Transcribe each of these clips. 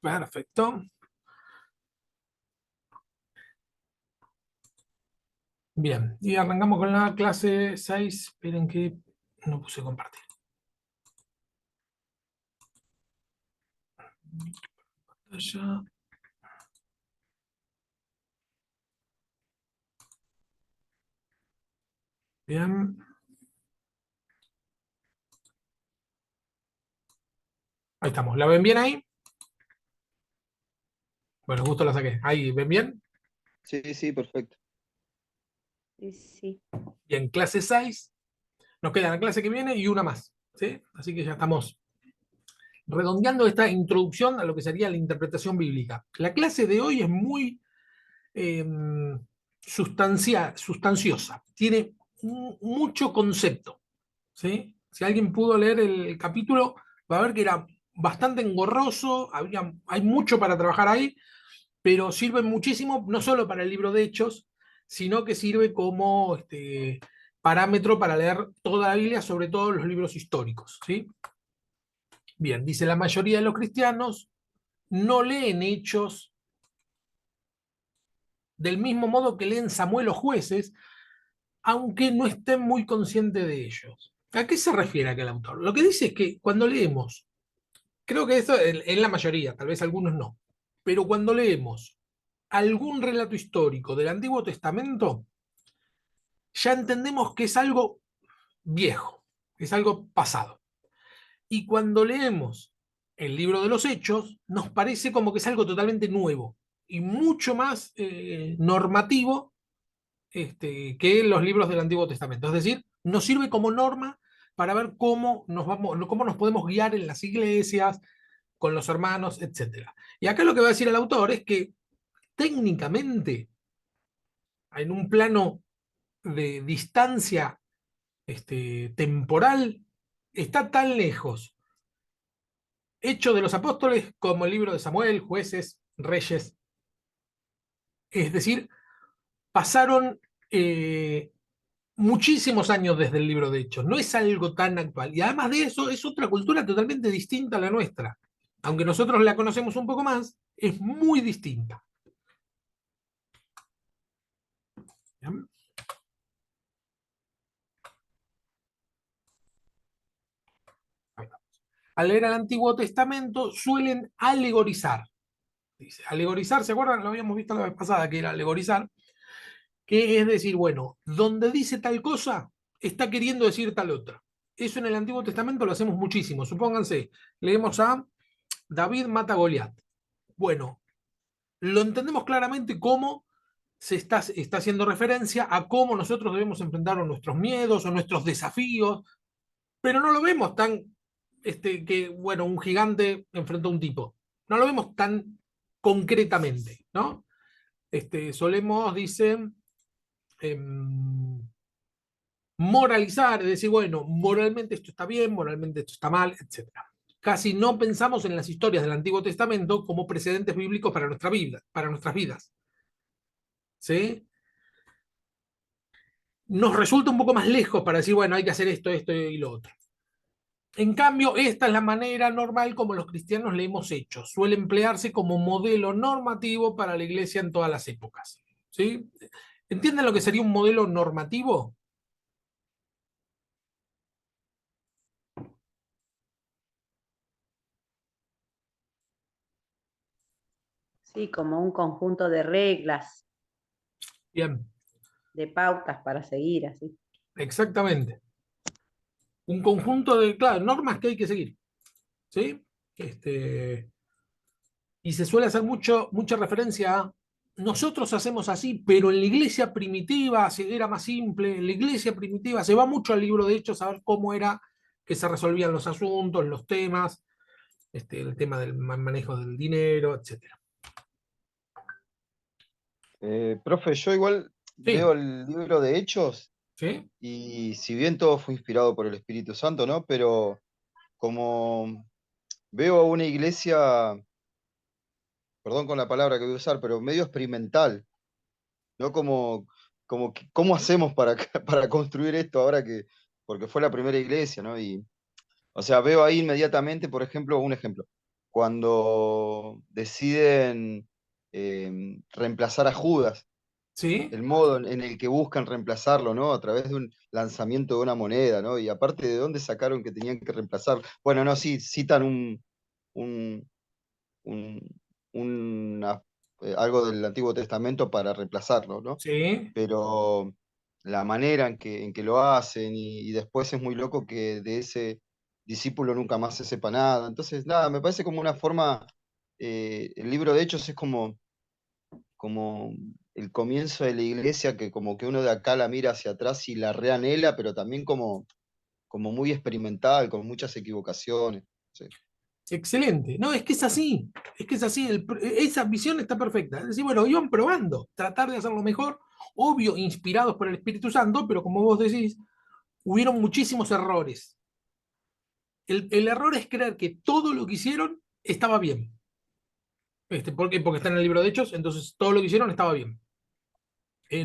Perfecto. Bien, y arrancamos con la clase 6. Esperen que no puse compartir. Allá. Bien. Ahí estamos. ¿La ven bien ahí? Bueno, justo la saqué. Ahí, ¿ven bien? Sí, sí, perfecto. Sí, sí. Bien, clase 6. Nos queda la clase que viene y una más. ¿Sí? Así que ya estamos redondeando esta introducción a lo que sería la interpretación bíblica. La clase de hoy es muy eh, sustanciosa. Tiene mucho concepto. ¿Sí? Si alguien pudo leer el capítulo, va a ver que era bastante engorroso, hay mucho para trabajar ahí, pero sirve muchísimo, no solo para el libro de Hechos, sino que sirve como parámetro para leer toda la Biblia, sobre todo los libros históricos. ¿Sí? Bien, dice la mayoría de los cristianos no leen Hechos del mismo modo que leen Samuel o Jueces, aunque no estén muy conscientes de ellos. ¿A qué se refiere aquel autor? Lo que dice es que cuando leemos, creo que eso es la mayoría, tal vez algunos no, pero cuando leemos algún relato histórico del Antiguo Testamento, ya entendemos que es algo viejo, es algo pasado. Y cuando leemos el libro de los Hechos, nos parece como que es algo totalmente nuevo y mucho más normativo que los libros del Antiguo Testamento. Es decir, nos sirve como norma para ver cómo nos podemos guiar en las iglesias, con los hermanos, etcétera. Y acá lo que va a decir el autor es que técnicamente, en un plano de distancia temporal, está tan lejos Hechos de los Apóstoles como el libro de Samuel, Jueces, Reyes. Es decir, pasaron muchísimos años desde el libro de Hechos. No es algo tan actual. Y además de eso, es otra cultura totalmente distinta a la nuestra. Aunque nosotros la conocemos un poco más, es muy distinta. ¿Bien? Al leer el Antiguo Testamento suelen alegorizar. Dice, alegorizar, ¿se acuerdan? Lo habíamos visto la vez pasada, que era alegorizar, que es decir, bueno, donde dice tal cosa, está queriendo decir tal otra. Eso en el Antiguo Testamento lo hacemos muchísimo. Supónganse, leemos a David mata a Goliat. Bueno, lo entendemos claramente como está haciendo referencia a cómo nosotros debemos enfrentar nuestros miedos o nuestros desafíos, pero no lo vemos tan que, bueno, un gigante enfrentó a un tipo. No lo vemos tan concretamente, ¿no? Solemos, dicen, moralizar, es decir, bueno, moralmente esto está bien, moralmente esto está mal, etcétera. Casi no pensamos en las historias del Antiguo Testamento como precedentes bíblicos para nuestra vida, para nuestras vidas. ¿Sí? Nos resulta un poco más lejos para decir, bueno, hay que hacer esto, esto y lo otro. En cambio, esta es la manera normal como los cristianos le hemos hecho. Suele emplearse como modelo normativo para la iglesia en todas las épocas. ¿Sí? ¿Entienden lo que sería un modelo normativo? Sí, como un conjunto de reglas, Bien, de pautas para seguir, así. exactamente. Un conjunto de, claro, normas que hay que seguir. ¿Sí? Y se suele hacer mucha referencia a nosotros hacemos así, pero en la iglesia primitiva era más simple. En la iglesia primitiva se va mucho al libro de Hechos a ver cómo era que se resolvían los asuntos, los temas, el tema del manejo del dinero, etcétera. Profe, yo igual Sí, veo el libro de Hechos sí, y si bien todo fue inspirado por el Espíritu Santo, ¿no? Pero como veo a una iglesia, perdón con la palabra que voy a usar, pero medio experimental, ¿no? ¿Cómo hacemos para, para construir esto ahora que, porque fue la primera iglesia, ¿no? Y, o sea, veo ahí inmediatamente, por ejemplo, un ejemplo. cuando deciden reemplazar a Judas, ¿Sí? el modo en el que buscan reemplazarlo, ¿no? A través de un lanzamiento de una moneda, ¿no? Y aparte, ¿de dónde sacaron que tenían que reemplazar? Bueno, no, sí, citan un, un- una- algo del Antiguo Testamento para reemplazarlo, ¿no? Sí. Pero la manera en que lo hacen y después es muy loco que de ese discípulo nunca más se sepa nada. Entonces, nada, me parece como una forma, el libro de Hechos es como el comienzo de la iglesia que como que uno de acá la mira hacia atrás y la reanhela, pero también como muy experimental, con muchas equivocaciones. Sí. Excelente. No, es que es así. Es que es así. Esa visión está perfecta. Es decir, bueno, iban probando, tratar de hacerlo mejor, obvio, inspirados por el Espíritu Santo, pero como vos decís, hubieron muchísimos errores. El error es creer que todo lo que hicieron estaba bien. ¿Por qué? Porque está en el libro de Hechos, entonces todo lo que hicieron estaba bien.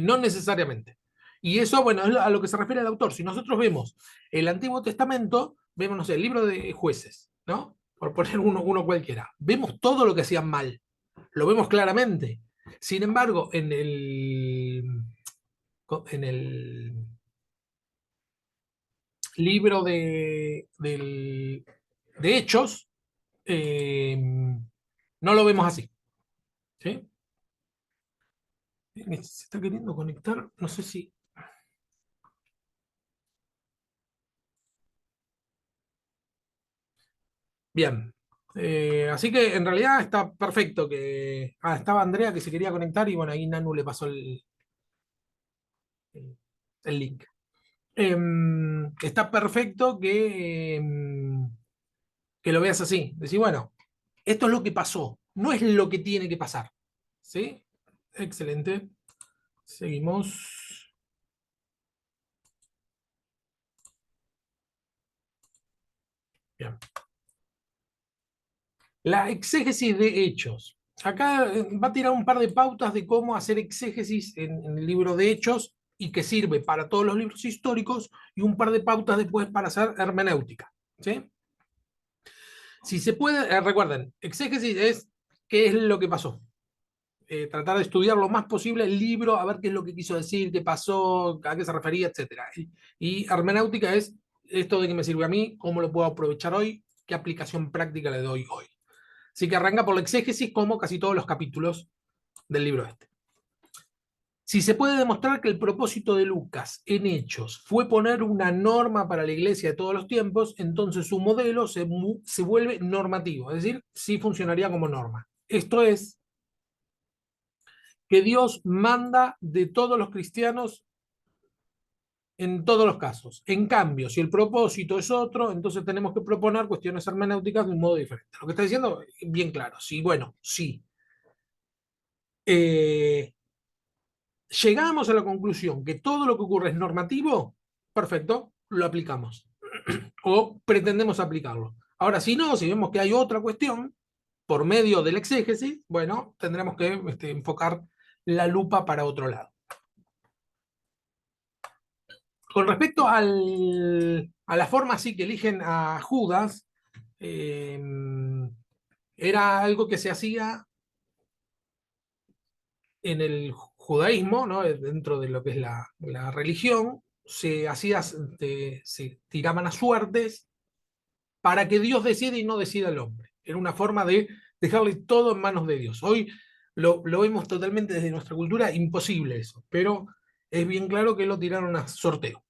No necesariamente. Y eso, bueno, es a lo que se refiere el autor. Si nosotros vemos el Antiguo Testamento, vemos, no sé, el libro de jueces, ¿no? Por poner uno cualquiera. Vemos todo lo que hacían mal. Lo vemos claramente. Sin embargo, en el libro de Hechos, no lo vemos así. ¿Sí? Se está queriendo conectar, no sé si. Bien. Así que en realidad está perfecto que. Ah, estaba Andrea que se quería conectar y bueno, ahí Nanu le pasó el link. Está perfecto que lo veas así. Decir, bueno, esto es lo que pasó, no es lo que tiene que pasar. ¿Sí? Excelente. Seguimos. Bien. La exégesis de hechos. Acá va a tirar un par de pautas de cómo hacer exégesis en el libro de Hechos y que sirve para todos los libros históricos y un par de pautas después para hacer hermenéutica. ¿Sí? Si se puede, recuerden, exégesis es qué es lo que pasó. Tratar de estudiar lo más posible el libro, a ver qué es lo que quiso decir, qué pasó, a qué se refería, etcétera. Y hermenéutica es esto de qué me sirve a mí, cómo lo puedo aprovechar hoy, qué aplicación práctica le doy hoy. Así que arranca por la exégesis como casi todos los capítulos del libro este. Si se puede demostrar que el propósito de Lucas en Hechos fue poner una norma para la iglesia de todos los tiempos, entonces su modelo se vuelve normativo, es decir, sí funcionaría como norma. Esto es que Dios manda de todos los cristianos en todos los casos. En cambio, si el propósito es otro, entonces tenemos que proponer cuestiones hermenéuticas de un modo diferente. Lo que está diciendo, bien claro, sí, bueno, sí. Eh, Llegamos a la conclusión que todo lo que ocurre es normativo, perfecto, lo aplicamos o pretendemos aplicarlo. Ahora, si no, si vemos que hay otra cuestión por medio del exégesis, bueno, tendremos que enfocar la lupa para otro lado. Con respecto a la forma así que eligen a Judas, eh, era algo que se hacía en el judaísmo, ¿no? Dentro de lo que es la religión, se tiraban a suertes para que Dios decida y no decida el hombre. Era una forma de dejarle todo en manos de Dios. Hoy lo vemos totalmente desde nuestra cultura imposible eso, pero es bien claro que lo tiraron a sorteo.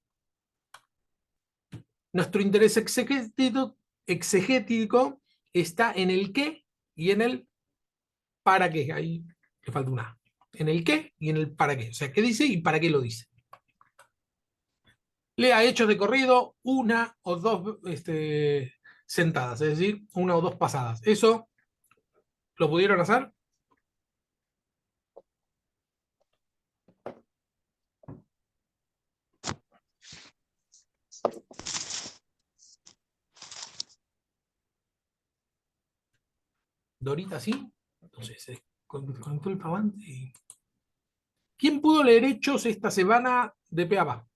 Nuestro interés exegético está en el qué y en el para qué. Ahí le falta una A. En el qué y en el para qué. O sea, qué dice y para qué lo dice. Lea hechos de corrido una o dos sentadas, es decir, una o dos pasadas. ¿Eso lo pudieron hacer? Dorita sí. Entonces, conectó el pavante. ¿Quién pudo leer hechos esta semana de pe a pa?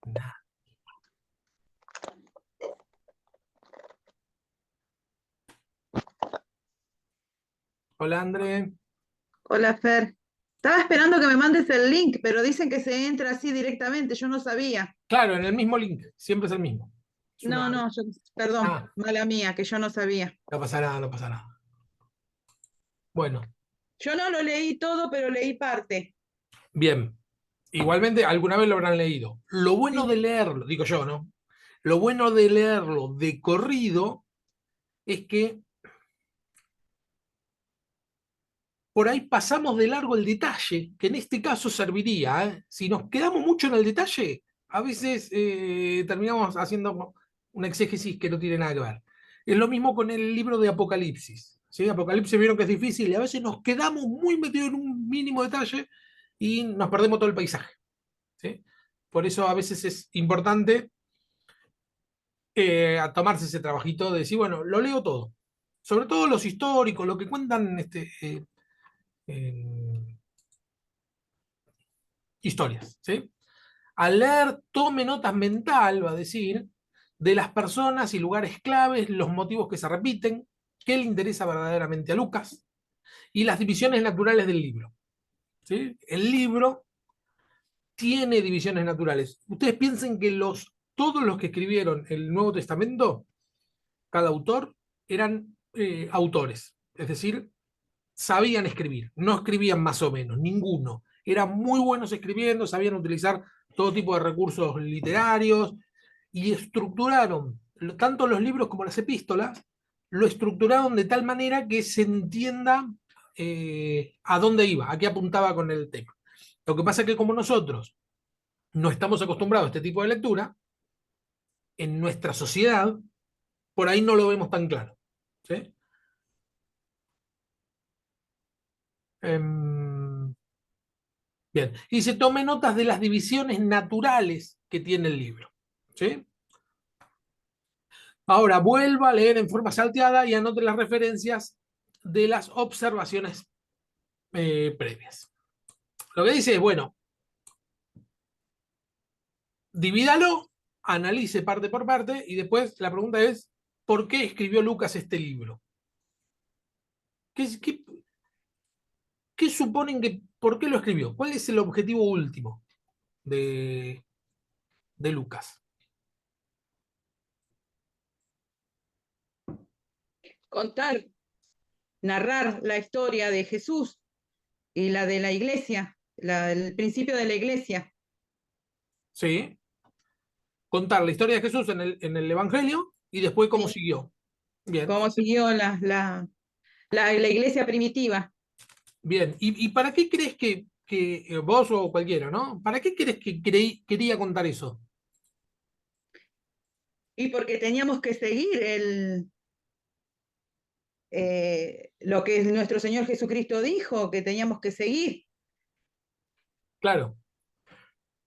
Nah. Hola, André. Hola, Fer. Estaba esperando que me mandes el link, pero dicen que se entra así directamente, yo no sabía. Claro, en el mismo link, siempre es el mismo. Es una... No, no, perdón, Ah, mala mía, que yo no sabía. no pasa nada, no pasa nada. Bueno, Yo no lo leí todo, pero leí parte. bien. Igualmente, alguna vez lo habrán leído. Lo bueno de Sí. leerlo, digo yo, ¿no? Lo bueno de leerlo de corrido es que por ahí pasamos de largo el detalle, que en este caso serviría, ¿eh? Si nos quedamos mucho en el detalle, a veces terminamos haciendo una exégesis que no tiene nada que ver. Es lo mismo con el libro de Apocalipsis. ¿Sí? Apocalipsis vieron que es difícil y a veces nos quedamos muy metidos en un mínimo detalle y nos perdemos todo el paisaje. ¿Sí? Por eso a veces es importante a tomarse ese trabajito de decir, bueno, lo leo todo. Sobre todo los históricos, lo que cuentan eh, historias, ¿sí? Al leer, tome notas mental, va a decir, de las personas y lugares claves, los motivos que se repiten, qué le interesa verdaderamente a Lucas y las divisiones naturales del libro. ¿Sí? El libro tiene divisiones naturales. Ustedes piensen que todos los que escribieron el Nuevo Testamento, cada autor, eran autores, es decir, sabían escribir, no escribían más o menos, ninguno. Eran muy buenos escribiendo, sabían utilizar todo tipo de recursos literarios y estructuraron tanto los libros como las epístolas, lo estructuraron de tal manera que se entienda a dónde iba, a qué apuntaba con el tema. Lo que pasa es que como nosotros no estamos acostumbrados a este tipo de lectura, en nuestra sociedad, por ahí no lo vemos tan claro. ¿Sí? Em, Bien, y se tome notas de las divisiones naturales que tiene el libro. ¿Sí? Ahora vuelva a leer en forma salteada y anote las referencias de las observaciones previas. Lo que dice es, bueno, divídalo, analice parte por parte y después la pregunta es, ¿por qué escribió Lucas este libro? ¿Qué suponen que, por qué lo escribió? ¿Cuál es el objetivo último de, de Lucas? Contar, narrar la historia de Jesús y la de la iglesia, el principio de la iglesia. ¿Sí? Contar la historia de Jesús en el Evangelio y después cómo Sí. siguió. Bien, Cómo siguió la iglesia primitiva. bien. ¿Y para qué crees que vos o cualquiera, ¿no? ¿Para qué crees que quería contar eso? Y porque teníamos que seguir lo que nuestro Señor Jesucristo dijo, que teníamos que seguir. Claro.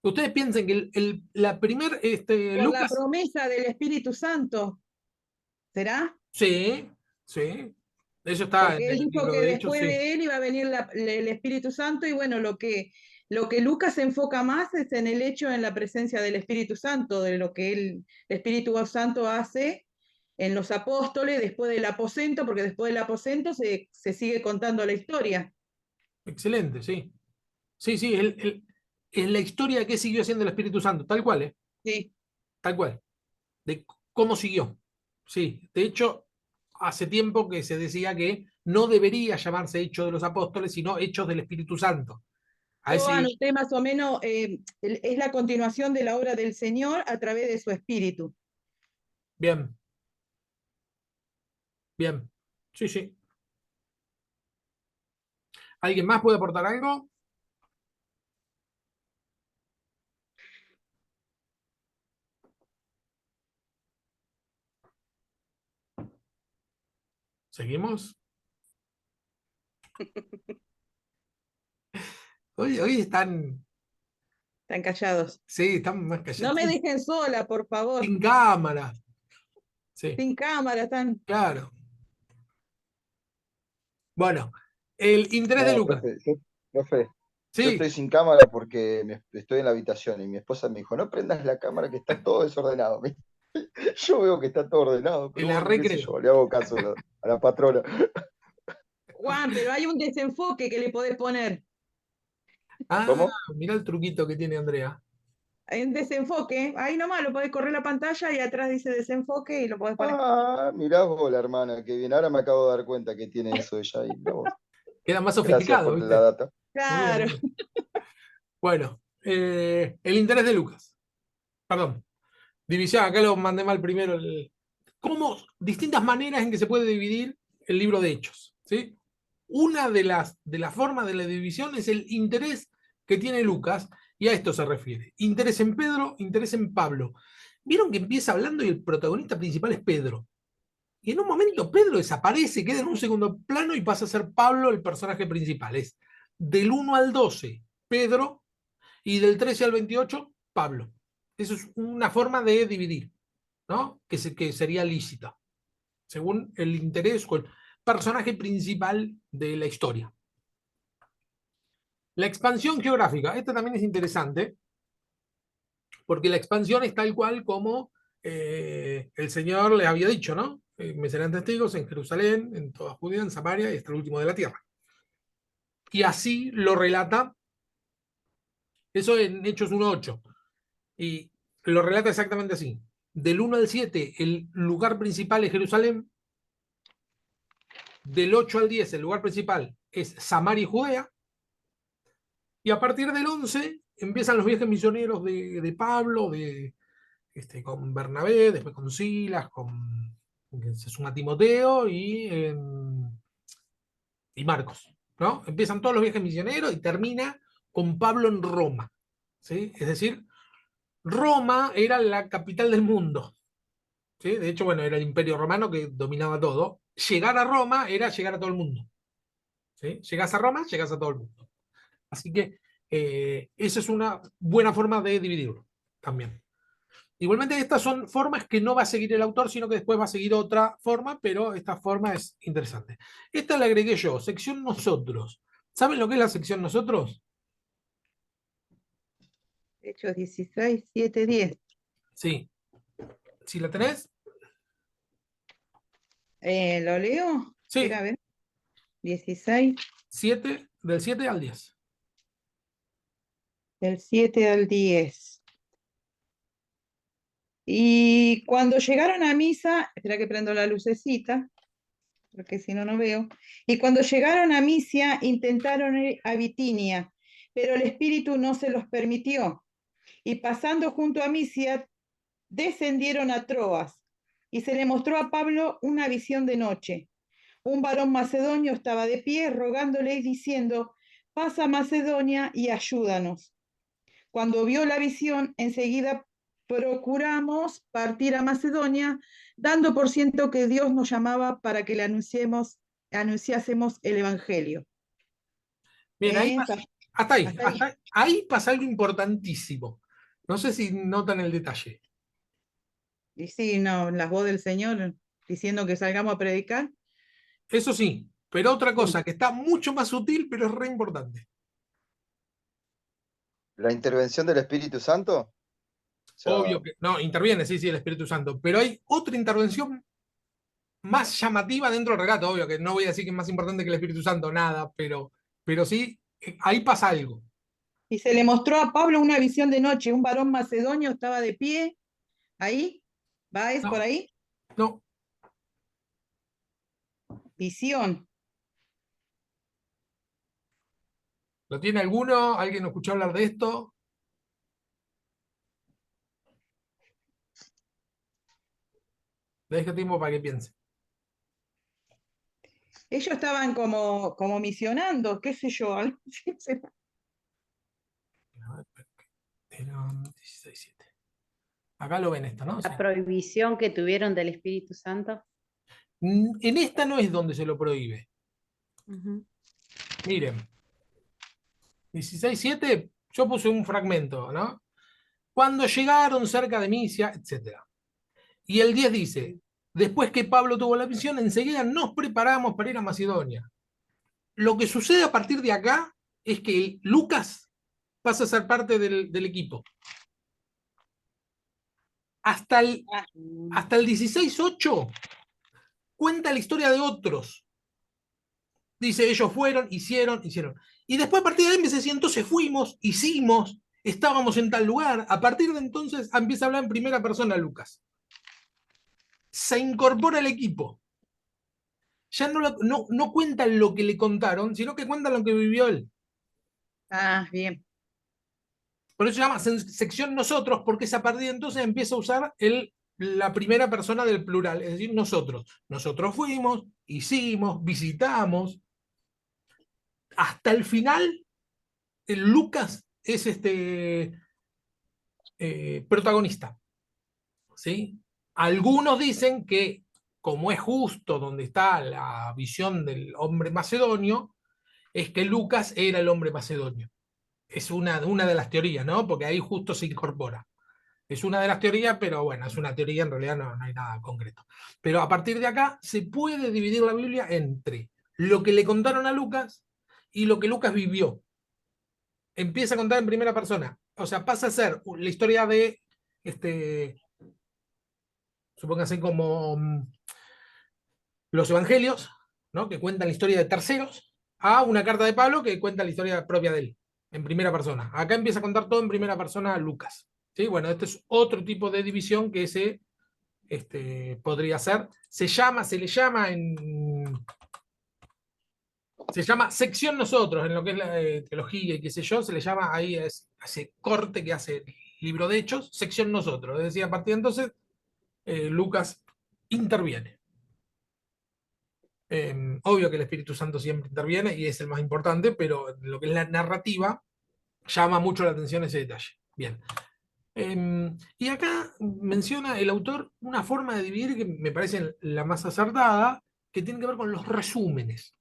Ustedes piensen que la primer, Por la Lucas, promesa del Espíritu Santo, ¿será? sí, sí, eso está en Porque él el dijo libro que de Hechos, después sí, de él iba a venir el Espíritu Santo y bueno, lo que Lucas se enfoca más es en el hecho, en la presencia del Espíritu Santo, de lo que el Espíritu Santo hace en los apóstoles después del aposento, porque después del aposento se sigue contando la historia. excelente, sí. Sí, sí, es la historia que siguió haciendo el Espíritu Santo, tal cual, ¿eh? Sí. Tal cual, de cómo siguió. Sí, de hecho, hace tiempo que se decía que no debería llamarse Hechos de los Apóstoles, sino Hechos del Espíritu Santo. A Yo ese, anoté más o menos, es la continuación de la obra del Señor a través de su Espíritu. bien, bien. Sí, sí. ¿Alguien más puede aportar algo? ¿Seguimos? Hoy están, Están callados. sí, están más No callados. me dejen sola, por favor. Sin cámara. Sí, Sin cámara, están. claro. Bueno, el interés de No, Lucas. profe, yo Sí, estoy sin cámara porque estoy en la habitación y mi esposa me dijo, no prendas la cámara que está todo desordenado. Yo veo que está todo ordenado, pero en la bueno, qué sé recreo. yo, le hago caso a la patrona. Juan, pero hay un desenfoque que le podés poner. Ah, ¿Cómo? mira el truquito que tiene Andrea. Hay un desenfoque, ahí nomás lo podés correr la pantalla y atrás dice desenfoque y lo podés poner. Ah, mirá vos, la hermana, que bien. Ahora me acabo de dar cuenta que tiene eso ella ahí. Mirá vos. Queda más Gracias sofisticado, por la ¿viste? data. Muy bien, Claro. muy bien. Bueno, el interés de Lucas. Perdón. División, acá lo mandé mal primero. ¿Cómo? Distintas maneras en que se puede dividir el libro de Hechos. ¿Sí? Una de las formas de la división es el interés que tiene Lucas, y a esto se refiere. Interés en Pedro, interés en Pablo. Vieron que empieza hablando y el protagonista principal es Pedro. Y en un momento Pedro desaparece, queda en un segundo plano y pasa a ser Pablo el personaje principal. Es del 1 al 12, Pedro, y del 13 al 28, Pablo. Eso es una forma de dividir, ¿no? Que sería lícita, según el interés o el personaje principal de la historia. La expansión geográfica, esta también es interesante, porque la expansión es tal cual como el Señor les había dicho, ¿no? Me serán testigos en Jerusalén, en toda Judea, en Samaria y hasta el último de la tierra. Y así lo relata, eso en Hechos 1:8. Y lo relata exactamente así. Del 1 al 7, el lugar principal es Jerusalén. Del 8 al 10, el lugar principal es Samaria y Judea. Y a partir del 11 empiezan los viajes misioneros de Pablo, con Bernabé, después con Silas, se suma Timoteo y Marcos, ¿no? Empiezan todos los viajes misioneros y termina con Pablo en Roma, ¿sí? Es decir, Roma era la capital del mundo, ¿sí? De hecho, bueno, era el imperio romano que dominaba todo. Llegar a Roma era llegar a todo el mundo, ¿sí? Llegás a Roma, llegás a todo el mundo. Así que esa es una buena forma de dividirlo también. Igualmente, estas son formas que no va a seguir el autor, sino que después va a seguir otra forma, pero esta forma es interesante. Esta la agregué yo, sección nosotros. ¿Saben lo que es la sección nosotros? Hechos 16, 7, 10. Sí. Si la tenés, ¿Lo leo? Espera, sí. a ver. 16, 7, del 7 al 10. del 7 al 10. Y cuando llegaron a misa, espera que prendo la lucecita, porque si no, no veo. Y cuando llegaron a Misia, intentaron ir a Bitinia, pero el Espíritu no se los permitió. Y pasando junto a Misia, descendieron a Troas. Y se le mostró a Pablo una visión de noche. Un varón macedonio estaba de pie, rogándole y diciendo: pasa a Macedonia y ayúdanos. Cuando vio la visión, enseguida procuramos partir a Macedonia, dando por cierto que Dios nos llamaba para que le anunciásemos el Evangelio. Bien, hasta ahí, Hasta ahí. hasta ahí pasa algo importantísimo. No sé si notan el detalle. Y sí, no, la voz del Señor diciendo que salgamos a predicar. Eso sí, pero otra Sí. cosa que está mucho más sutil, pero es re importante. La intervención del Espíritu Santo. O sea, Obvio que no, interviene, sí, sí, el Espíritu Santo, pero hay otra intervención más llamativa dentro del relato, obvio que no voy a decir que es más importante que el Espíritu Santo, nada, pero sí, ahí pasa algo. Y se le mostró a Pablo una visión de noche. Un varón macedonio estaba de pie. Ahí, ¿va? ¿Es por No, ahí? no, Visión. ¿lo tiene alguno? ¿Alguien escuchó hablar de esto? Le dejo tiempo para que piense. Ellos estaban como misionando, qué sé yo. algo así será. Era 16:7. Acá lo ven esto, ¿no? Sí. La prohibición que tuvieron del Espíritu Santo. En esta no es donde se lo prohíbe. Ujú. Miren, 16:7, yo puse un fragmento, ¿no? Cuando llegaron cerca de Misia, etc. Y el 10 dice, después que Pablo tuvo la visión, enseguida nos preparamos para ir a Macedonia. Lo que sucede a partir de acá es que Lucas pasa a ser parte del equipo. Hasta el, Ah, hasta el 16:8 cuenta la historia de otros. Dice, ellos fueron, hicieron. Y después a partir de ahí empieza a decir, entonces fuimos, hicimos, estábamos en tal lugar. A partir de entonces empieza a hablar en primera persona Lucas. Se incorpora al equipo. Ya no cuentan lo que le contaron, sino que cuentan lo que vivió él. Ah, bien. Por eso se llama sección nosotros, porque es a partir de entonces empieza a usar la primera persona del plural, es decir, nosotros. Nosotros fuimos, hicimos, visitamos. Hasta el final, Lucas es protagonista. ¿Sí? Algunos dicen que, como es justo donde está la visión del hombre macedonio, es que Lucas era el hombre macedonio. Es una de las teorías, ¿no? Porque ahí justo se incorpora. Es una de las teorías, pero bueno, es una teoría, en realidad no hay nada concreto. Pero a partir de acá se puede dividir la Biblia entre lo que le contaron a Lucas y lo que Lucas vivió. Empieza a contar en primera persona. O sea, pasa a ser la historia de, supóngase como los evangelios, ¿no? Que cuentan la historia de terceros, a una carta de Pablo que cuenta la historia propia de él, en primera persona. Acá empieza a contar todo en primera persona Lucas. ¿Sí? Bueno, este es otro tipo de división que podría ser. Se le llama se llama sección nosotros, en lo que es la teología y qué sé yo, se le llama ahí ese corte que hace el libro de Hechos, sección nosotros. Es decir, a partir de entonces, Lucas interviene. Obvio que el Espíritu Santo siempre interviene y es el más importante, pero en lo que es la narrativa llama mucho la atención ese detalle. Bien. Y acá menciona el autor una forma de dividir que me parece la más acertada, que tiene que ver con los resúmenes.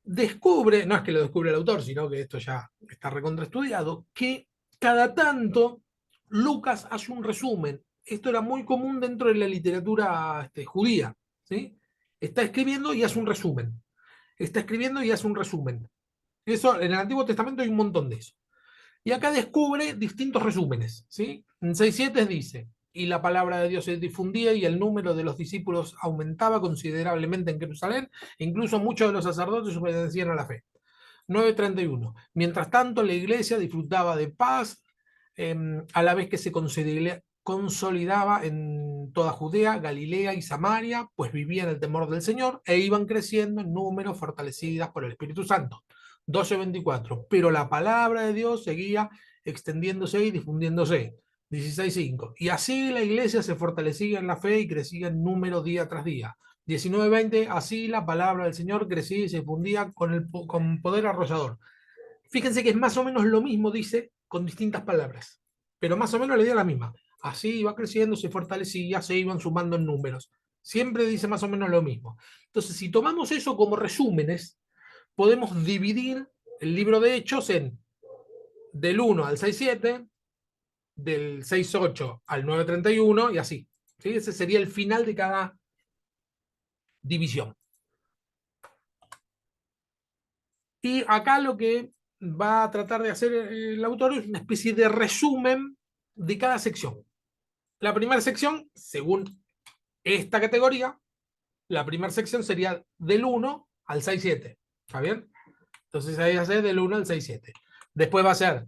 Descubre, no es que lo descubre el autor, sino que esto ya está recontraestudiado, que cada tanto Lucas hace un resumen. Esto era muy común dentro de la literatura judía. ¿Sí? Está escribiendo y hace un resumen. Está escribiendo y hace un resumen. Eso, en el Antiguo Testamento hay un montón de eso. Y acá descubre distintos resúmenes. ¿Sí? En 6.7 dice, y la palabra de Dios se difundía y el número de los discípulos aumentaba considerablemente en Jerusalén, e incluso muchos de los sacerdotes obedecían a la fe. 9.31. Mientras tanto, la iglesia disfrutaba de paz, a la vez que se consolidaba en toda Judea, Galilea y Samaria, pues vivían el temor del Señor e iban creciendo en número, fortalecidas por el Espíritu Santo. 12.24. Pero la palabra de Dios seguía extendiéndose y difundiéndose. 16.5. Y así la iglesia se fortalecía en la fe y crecía en número día tras día. 19:20, así la palabra del Señor crecía y se fundía con poder arrollador. Fíjense que es más o menos lo mismo, dice, con distintas palabras, pero más o menos la idea es la misma. Así iba creciendo, se fortalecía, se iban sumando en números. Siempre dice más o menos lo mismo. Entonces, si tomamos eso como resúmenes, podemos dividir el libro de Hechos en del 1 al 6.7, del 6.8 al 9.31 y así. ¿Sí? Ese sería el final de cada división. Y acá lo que va a tratar de hacer el autor es una especie de resumen de cada sección. La primera sección, según esta categoría, la primera sección sería del 1 al 6.7. ¿Está bien? Entonces ahí va a ser del 1 al 6.7. Después va a ser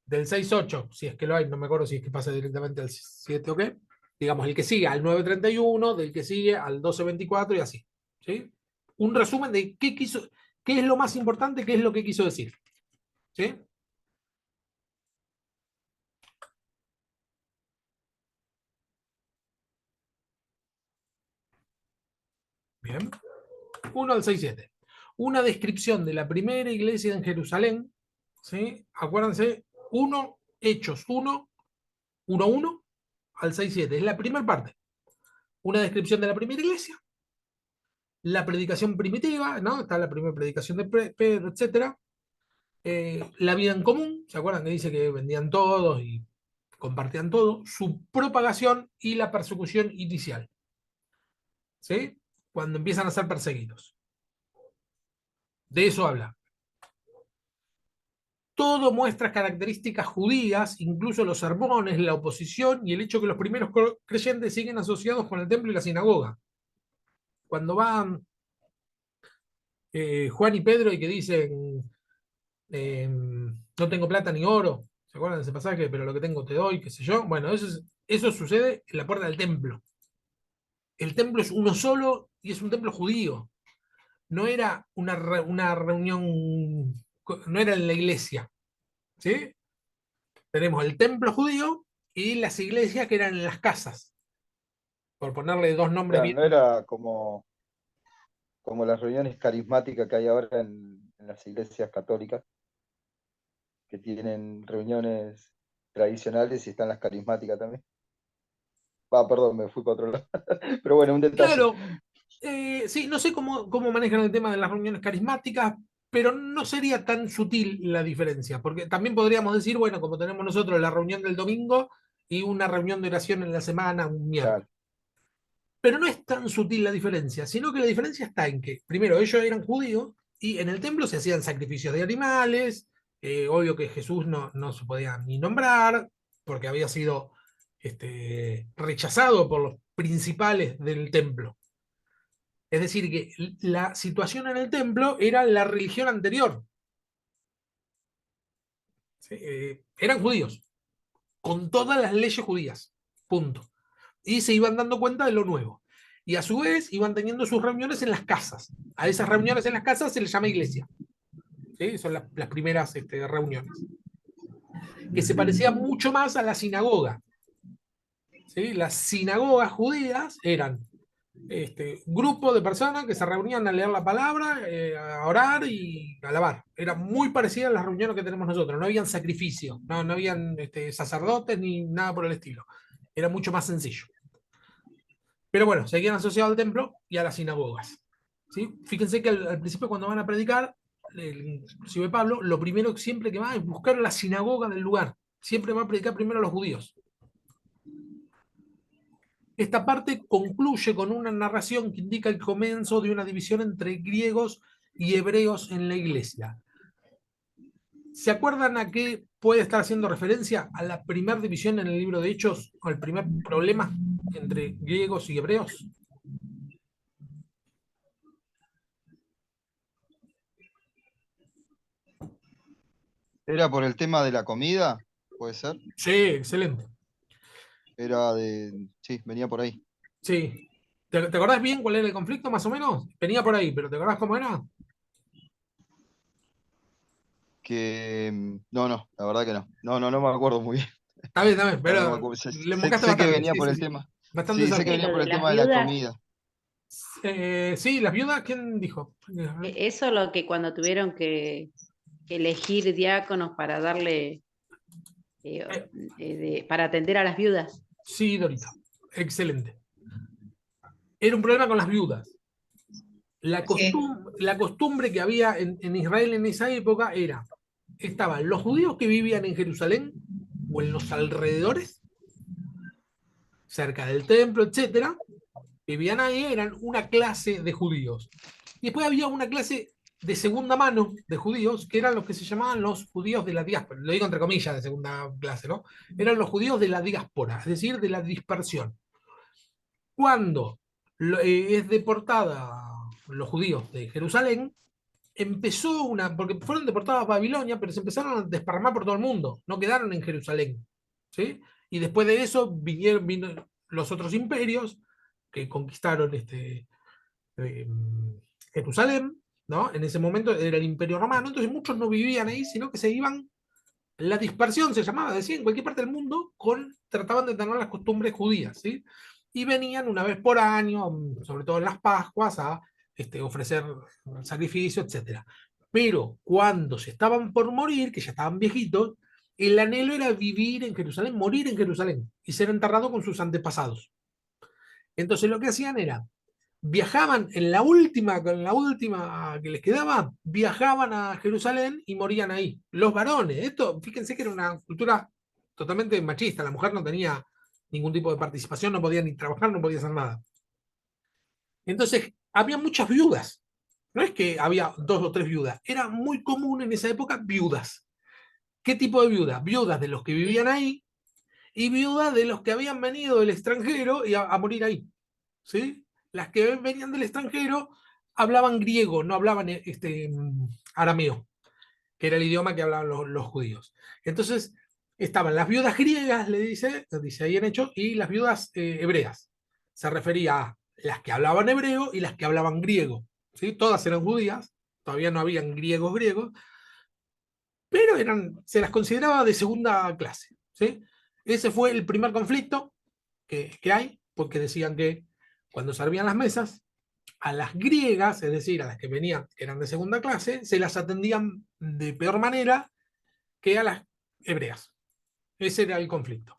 del 6.8, si es que lo hay, no me acuerdo si es que pasa directamente al 7 o qué. Digamos, el que sigue al 9.31, del que sigue al 12.24 y así. ¿Sí? Un resumen de qué es lo más importante, qué es lo que quiso decir. ¿Sí? Bien. 1 al 6.7. Una descripción de la primera iglesia en Jerusalén. ¿Sí? Acuérdense, 1, Hechos 1 al 6.7. Es la primera parte. Una descripción de la primera iglesia. La predicación primitiva, ¿no? Está la primera predicación de Pedro, etc. La vida en común, ¿se acuerdan que dice que vendían todos y compartían todo? Su propagación y la persecución inicial. ¿Sí? Cuando empiezan a ser perseguidos. De eso habla. Todo muestra características judías, incluso los sermones, la oposición y el hecho que los primeros creyentes siguen asociados con el templo y la sinagoga. cuando van Juan y Pedro y que dicen, no tengo plata ni oro, ¿se acuerdan de ese pasaje? Pero lo que tengo te doy, qué sé yo. Bueno, eso sucede en la puerta del templo. El templo es uno solo y es un templo judío. No era una reunión, no era en la iglesia, ¿sí? Tenemos el templo judío y las iglesias que eran en las casas, por ponerle dos nombres Claro, bien. no era como las reuniones carismáticas que hay ahora en las iglesias católicas, que tienen reuniones tradicionales y están las carismáticas también. Perdón, me fui para otro lado. Pero bueno, un detalle. Claro, sí, no sé cómo manejan el tema de las reuniones carismáticas, pero no sería tan sutil la diferencia, porque también podríamos decir, bueno, como tenemos nosotros la reunión del domingo y una reunión de oración en la semana, un Claro, miércoles. Pero no es tan sutil la diferencia, sino que la diferencia está en que, primero, ellos eran judíos y en el templo se hacían sacrificios de animales, obvio que Jesús no se podía ni nombrar, porque había sido rechazado por los principales del templo. Es decir, que la situación en el templo era la religión anterior. ¿Sí? Eran judíos, con todas las leyes judías. Punto. Y se iban dando cuenta de lo nuevo. Y a su vez iban teniendo sus reuniones en las casas. A esas reuniones en las casas se les llama iglesia. ¿Sí? Son las primeras reuniones. Que se parecían mucho más a la sinagoga. ¿Sí? Las sinagogas judías eran grupo de personas que se reunían a leer la palabra, a orar y a alabar. Era muy parecida a las reuniones que tenemos nosotros. No habían sacrificios, no habían sacerdotes ni nada por el estilo. Era mucho más sencillo. Pero bueno, seguían asociados al templo y a las sinagogas. ¿Sí? Fíjense que al principio cuando van a predicar, inclusive Pablo, lo primero siempre que va es buscar la sinagoga del lugar. Siempre va a predicar primero a los judíos. Esta parte concluye con una narración que indica el comienzo de una división entre griegos y hebreos en la iglesia. ¿Se acuerdan a qué puede estar haciendo referencia? ¿A la primera división en el libro de Hechos o al primer problema entre griegos y hebreos? era por el tema de la comida, puede ser. Sí, excelente. Sí, venía por ahí. Sí. ¿Te acordás bien cuál era el conflicto, más o menos? Venía por ahí, pero ¿te acordás cómo era? No, la verdad que no. No me acuerdo muy bien. Está bien, No, no me pero acuerdo. Sé, le sé- mocaste sé que bastante. venía Sí, por sí, el sí. tema. Bastante Sí, sé que cerca. Sí, venía lo por de el las tema de la viudas, comida. Sí, las viudas, ¿quién dijo? eso es lo que cuando tuvieron que elegir diáconos para darle, Eh, para atender a las viudas. sí, Dorita. Excelente. Era un problema con las viudas. Sí. La costumbre que había en Israel en esa época era, estaban los judíos que vivían en Jerusalén o en los alrededores, cerca del templo, etcétera, vivían ahí, eran una clase de judíos. Y después había una clase de segunda mano de judíos, que eran los que se llamaban los judíos de la diáspora, lo digo entre comillas de segunda clase, ¿no? Eran los judíos de la diáspora, es decir, de la dispersión. Cuando es deportada los judíos de Jerusalén, empezó porque fueron deportados a Babilonia, pero se empezaron a desparramar por todo el mundo, no quedaron en Jerusalén, ¿sí? Y después de eso vino los otros imperios que conquistaron eh, Jerusalén, ¿no? En ese momento era el Imperio Romano, entonces muchos no vivían ahí, sino que se iban, la dispersión se llamaba, decía, en cualquier parte del mundo, trataban de tener las costumbres judías, ¿sí? Y venían una vez por año, sobre todo en las Pascuas, a ofrecer sacrificio, etcétera. Pero cuando se estaban por morir, que ya estaban viejitos, el anhelo era vivir en Jerusalén, morir en Jerusalén y ser enterrado con sus antepasados. Entonces lo que hacían era, viajaban con la última que les quedaba, viajaban a Jerusalén y morían ahí. Los varones, esto, fíjense que era una cultura totalmente machista, la mujer no tenía ningún tipo de participación, no podía ni trabajar, no podía hacer nada. Entonces, había muchas viudas. No es que había dos o tres viudas, era muy común en esa época viudas. ¿Qué tipo de viudas? Viudas de los que vivían ahí y viudas de los que habían venido del extranjero y a morir ahí. ¿Sí? las que venían del extranjero hablaban griego, no hablaban arameo, que era el idioma que hablaban los judíos. Entonces, estaban las viudas griegas, dice ahí en Hechos, y las viudas hebreas. Se refería a las que hablaban hebreo y las que hablaban griego. ¿Sí? Todas eran judías, todavía no habían griegos griegos, pero se las consideraba de segunda clase. ¿Sí? Ese fue el primer conflicto que hay, porque decían que cuando servían las mesas, a las griegas, es decir, a las que venían, que eran de segunda clase, se las atendían de peor manera que a las hebreas. Ese era el conflicto.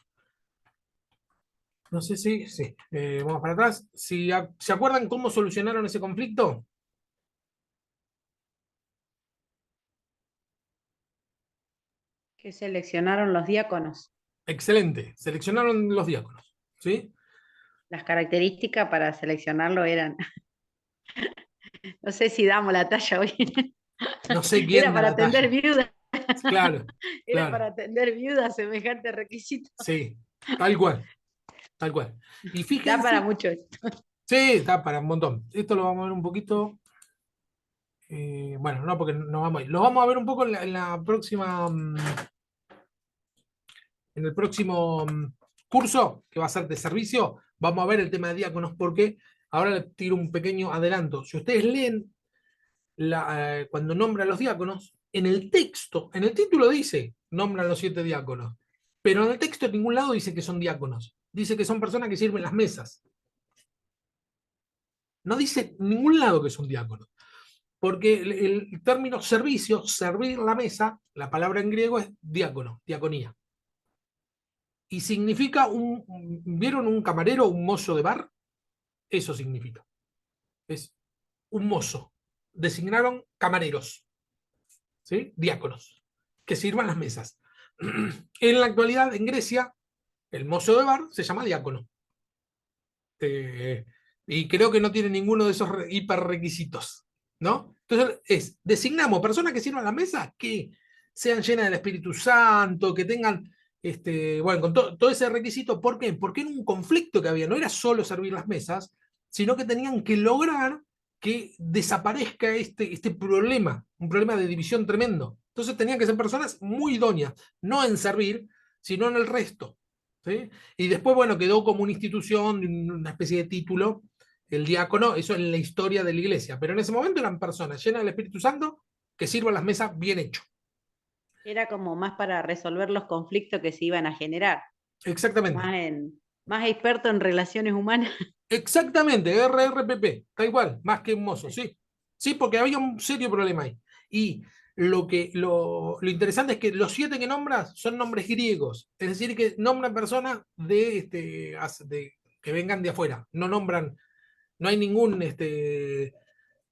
No sé si, sí, vamos para atrás. ¿Se acuerdan cómo solucionaron ese conflicto? Que seleccionaron los diáconos. Excelente, seleccionaron los diáconos, ¿sí? Las características para seleccionarlo eran, no sé si damos la talla hoy, No sé era quién da para la atender talla. viudas, Claro, era claro, para atender viudas semejante requisito. sí, tal cual, tal cual. Y Da para fíjense, mucho. sí, está para un montón. Esto lo vamos a ver un poquito. Bueno, no, porque no vamos a ir. Lo vamos a ver un poco en la próxima, en el próximo curso, que va a ser de servicio. Vamos a ver el tema de diáconos, porque ahora les tiro un pequeño adelanto. Si ustedes leen cuando nombran los diáconos, en el texto, en el título dice, nombran los 7 diáconos, pero en el texto en ningún lado dice que son diáconos. Dice que son personas que sirven las mesas. No dice en ningún lado que son diáconos. Porque el término servicio, servir la mesa, la palabra en griego es diácono, diaconía. Y significa ¿vieron un camarero, un mozo de bar? Eso significa. Es un mozo. Designaron camareros, ¿sí? Diáconos, que sirvan las mesas. En la actualidad, en Grecia, el mozo de bar se llama diácono. Y creo que no tiene ninguno de esos hiperrequisitos, ¿no? Entonces, designamos personas que sirvan la mesa que sean llenas del Espíritu Santo, que tengan, bueno, con todo ese requisito. ¿Por qué? Porque era un conflicto que había, no era solo servir las mesas, sino que tenían que lograr que desaparezca este problema, un problema de división tremendo. Entonces tenían que ser personas muy idóneas, no en servir, sino en el resto. ¿Sí? Y después, bueno, quedó como una institución, una especie de título, el diácono, eso en la historia de la iglesia. Pero en ese momento eran personas llenas del Espíritu Santo que sirvan las mesas bien hecho. Era como más para resolver los conflictos que se iban a generar, Exactamente. más experto en relaciones humanas. Exactamente, RRPP, tal igual, más que un mozo, sí. Sí, porque había un serio problema ahí. Y lo interesante es que los 7 que nombras son nombres griegos, es decir, que nombran personas que vengan de afuera, no nombran, no hay ningún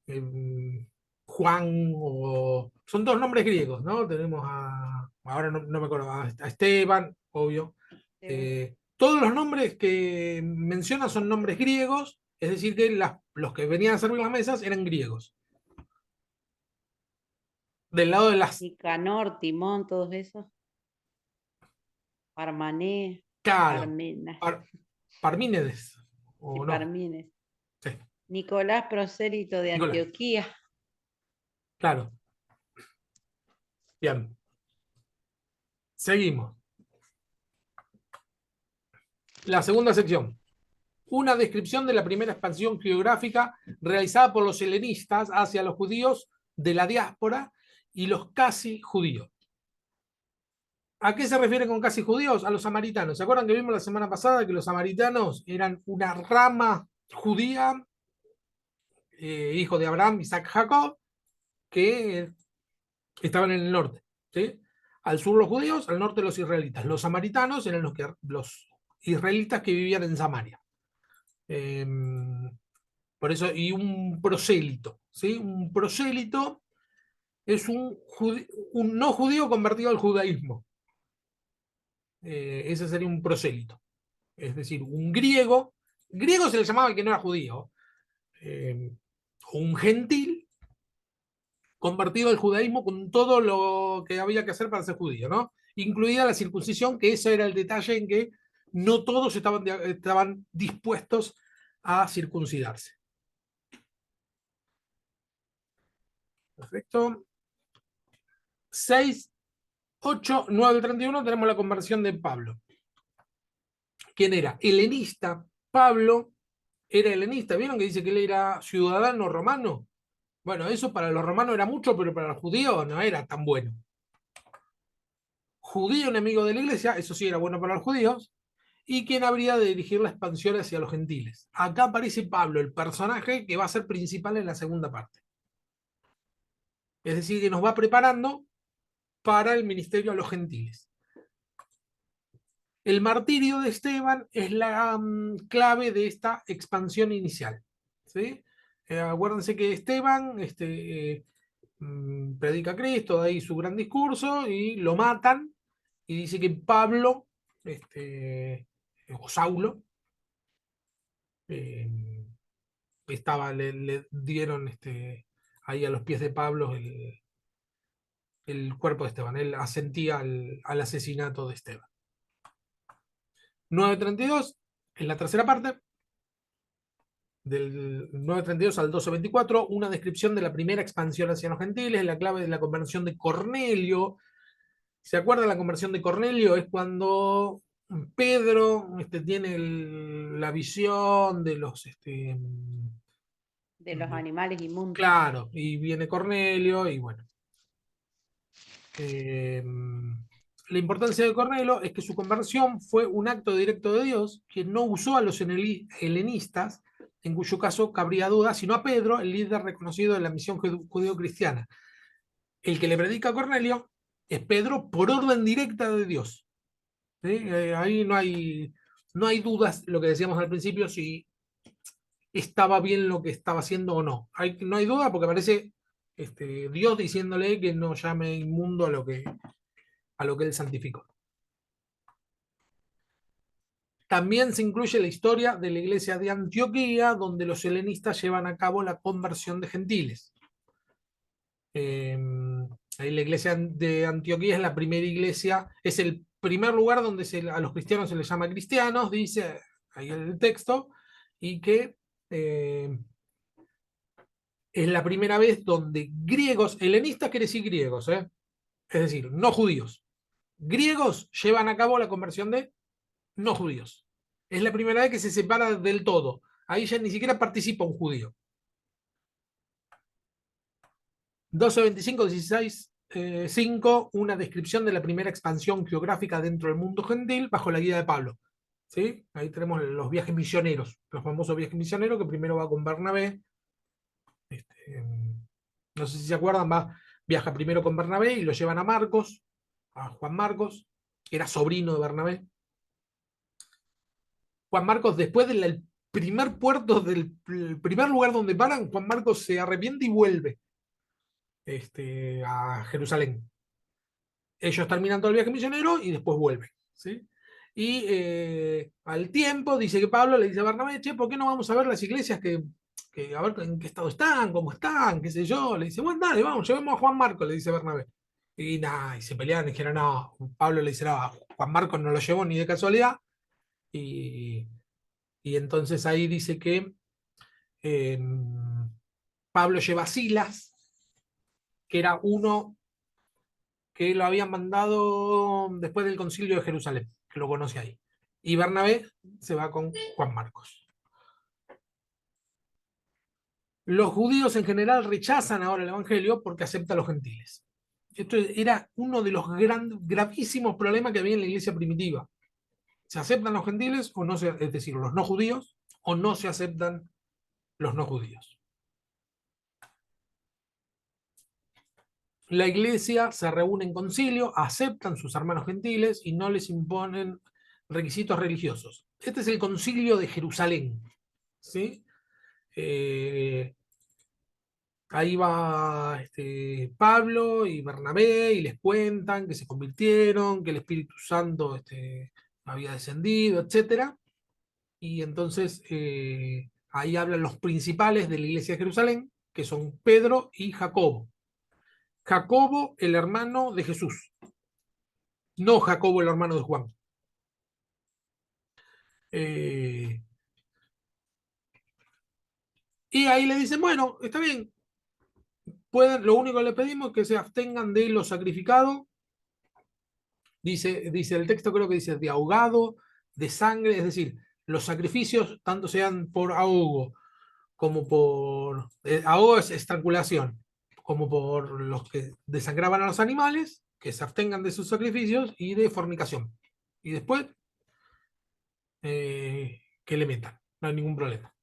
em, Juan o... Son 2 nombres griegos, ¿no? Tenemos ahora no me acuerdo, a Esteban, obvio. Todos los nombres que menciona son nombres griegos, es decir, que los que venían a servir las mesas eran griegos. Del lado de las... Nicanor, Timón, todos esos. Parmané, Claro, Parmena, Parmínides, y o no. Parmines. Sí, Nicolás Prosélito de Nicolás, Antioquía. claro. Bien, seguimos. La segunda sección. Una descripción de la primera expansión geográfica realizada por los helenistas hacia los judíos de la diáspora y los casi judíos. ¿A qué se refiere con casi judíos? A los samaritanos. ¿Se acuerdan que vimos la semana pasada que los samaritanos eran una rama judía, hijo de Abraham, Isaac, Jacob, que estaban en el norte? ¿Sí? Al sur los judíos, al norte los israelitas. Los samaritanos eran los israelitas que vivían en Samaria. Por eso, y un prosélito, ¿sí? Un prosélito es un no judío convertido al judaísmo. Ese sería un prosélito. Es decir, un griego, griego se le llamaba el que no era judío, un gentil convertido al judaísmo con todo lo que había que hacer para ser judío, ¿no? Incluida la circuncisión, que ese era el detalle en que no todos estaban dispuestos a circuncidarse. Perfecto. 6, 8, 9, 31 tenemos la conversión de Pablo. ¿Quién era? Helenista. Pablo era helenista. ¿Vieron que dice que él era ciudadano romano? Bueno, eso para los romanos era mucho, pero para los judíos no era tan bueno. Judío enemigo de la iglesia, eso sí era bueno para los judíos, y quien habría de dirigir la expansión hacia los gentiles. Acá aparece Pablo, el personaje que va a ser principal en la segunda parte. Es decir, que nos va preparando para el ministerio a los gentiles. El martirio de Esteban es la clave de esta expansión inicial. ¿Sí? Acuérdense que Esteban predica a Cristo, de ahí su gran discurso, y lo matan, y dice que Pablo, o Saulo, le dieron ahí a los pies de Pablo el cuerpo de Esteban. Él asentía al asesinato de Esteban. 9:32 en la tercera parte, del 9:32 al 12:24, una descripción de la primera expansión hacia los gentiles, la clave de la conversión de Cornelio. ¿Se acuerdan la conversión de Cornelio? Es cuando Pedro tiene la visión de los... De los animales inmundos. claro, y viene Cornelio y bueno. La importancia de Cornelio es que su conversión fue un acto directo de Dios, que no usó a los helenistas, en cuyo caso cabría duda, sino a Pedro, el líder reconocido de la misión judío-cristiana. El que le predica a Cornelio es Pedro por orden directa de Dios. ¿Sí? Ahí no hay dudas, lo que decíamos al principio, si estaba bien lo que estaba haciendo o no. No hay duda porque aparece Dios diciéndole que no llame inmundo a lo que él santificó. También se incluye la historia de la iglesia de Antioquía, donde los helenistas llevan a cabo la conversión de gentiles. Ahí la iglesia de Antioquía es la primera iglesia, es el primer lugar donde a los cristianos se les llama cristianos, dice ahí en el texto, y que es la primera vez donde griegos, helenistas quiere decir griegos, es decir, no judíos, griegos llevan a cabo la conversión de no judíos. Es la primera vez que se separa del todo. Ahí ya ni siquiera participa un judío. 12:25, 16, 5, una descripción de la primera expansión geográfica dentro del mundo gentil bajo la guía de Pablo. ¿Sí? Ahí tenemos los viajes misioneros, los famosos viajes misioneros, que primero va con Bernabé. No sé si se acuerdan, viaja primero con Bernabé y lo llevan a Marcos, a Juan Marcos, que era sobrino de Bernabé. Juan Marcos, después del primer puerto, del primer lugar donde paran, Juan Marcos se arrepiente y vuelve a Jerusalén. Ellos terminan todo el viaje misionero y después vuelven. ¿Sí? Y al tiempo dice que Pablo le dice a Bernabé, che, ¿por qué no vamos a ver las iglesias que a ver en qué estado están, cómo están, qué sé yo? Le dice, bueno, dale, vamos, llevemos a Juan Marcos, le dice Bernabé. Y nada, y se pelean y dijeron, no, Pablo le dice, no, Juan Marcos no lo llevó ni de casualidad. Y entonces ahí dice que Pablo lleva a Silas, que era uno que lo habían mandado después del concilio de Jerusalén, que lo conoce ahí. Y Bernabé se va con Juan Marcos. Los judíos en general rechazan ahora el evangelio porque aceptan a los gentiles. Esto era uno de los gravísimos problemas que había en la iglesia primitiva. ¿Se aceptan los gentiles o no se, es decir, los no judíos, o no se aceptan los no judíos? La iglesia se reúne en concilio, aceptan sus hermanos gentiles y no les imponen requisitos religiosos. Este es el concilio de Jerusalén. ¿Sí? Ahí va Pablo y Bernabé y les cuentan que se convirtieron, que el Espíritu Santo había descendido, etc. Y entonces ahí hablan los principales de la iglesia de Jerusalén, que son Pedro y Jacobo. Jacobo, el hermano de Jesús, no Jacobo, el hermano de Juan. Y ahí le dicen, bueno, está bien, pueden, lo único que le pedimos es que se abstengan de lo sacrificado. Dice el texto, creo que dice de ahogado, de sangre, es decir, los sacrificios, tanto sean por ahogo como por... ahogo es estrangulación, como por los que desangraban a los animales, que se abstengan de sus sacrificios y de fornicación. Y después, que le metan, no hay ningún problema.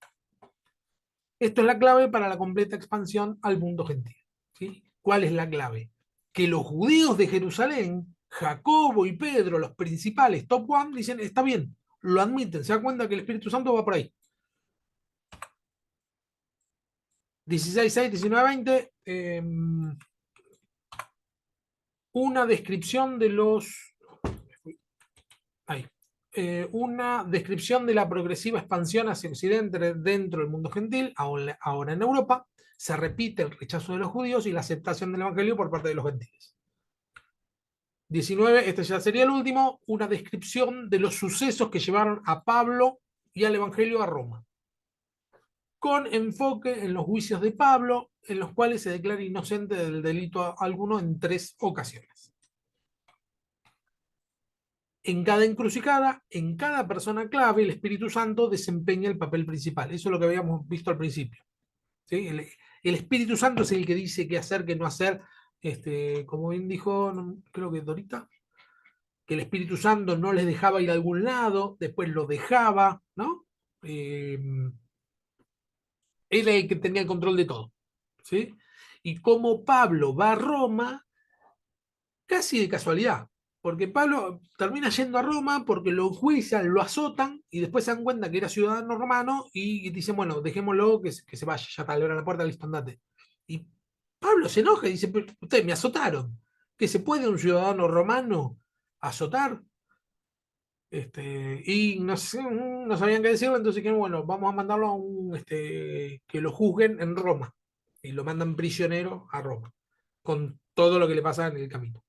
Esto es la clave para la completa expansión al mundo gentil. ¿Sí? ¿Cuál es la clave? Que los judíos de Jerusalén, Jacobo y Pedro, los principales, top one, dicen, está bien, lo admiten, se dan cuenta que el Espíritu Santo va por ahí. 16, 6, 19, 20. Una descripción de los... Ahí. Una descripción de la progresiva expansión hacia Occidente dentro del mundo gentil, ahora en Europa. Se repite el rechazo de los judíos y la aceptación del Evangelio por parte de los gentiles. 19, este ya sería el último, una descripción de los sucesos que llevaron a Pablo y al Evangelio a Roma, con enfoque en los juicios de Pablo, en los cuales se declara inocente del delito alguno en 3 ocasiones. En cada encrucijada, en cada persona clave, el Espíritu Santo desempeña el papel principal. Eso es lo que habíamos visto al principio. ¿Sí? El Espíritu Santo es el que dice qué hacer, qué no hacer. Como bien dijo, creo que Dorita, que el Espíritu Santo no les dejaba ir a algún lado, después lo dejaba, ¿no? Él es el que tenía el control de todo. ¿Sí? Y como Pablo va a Roma, casi de casualidad, porque Pablo termina yendo a Roma porque lo enjuician, lo azotan y después se dan cuenta que era ciudadano romano y dicen, bueno, dejémoslo que se vaya, ya está, le abran la puerta, listo, andate. Y Pablo se enoja y dice, pero ustedes me azotaron, ¿que se puede un ciudadano romano azotar? Y no, no sabían qué decirlo, entonces dijeron, bueno, vamos a mandarlo a que lo juzguen en Roma. Y lo mandan prisionero a Roma, con todo lo que le pasa en el camino.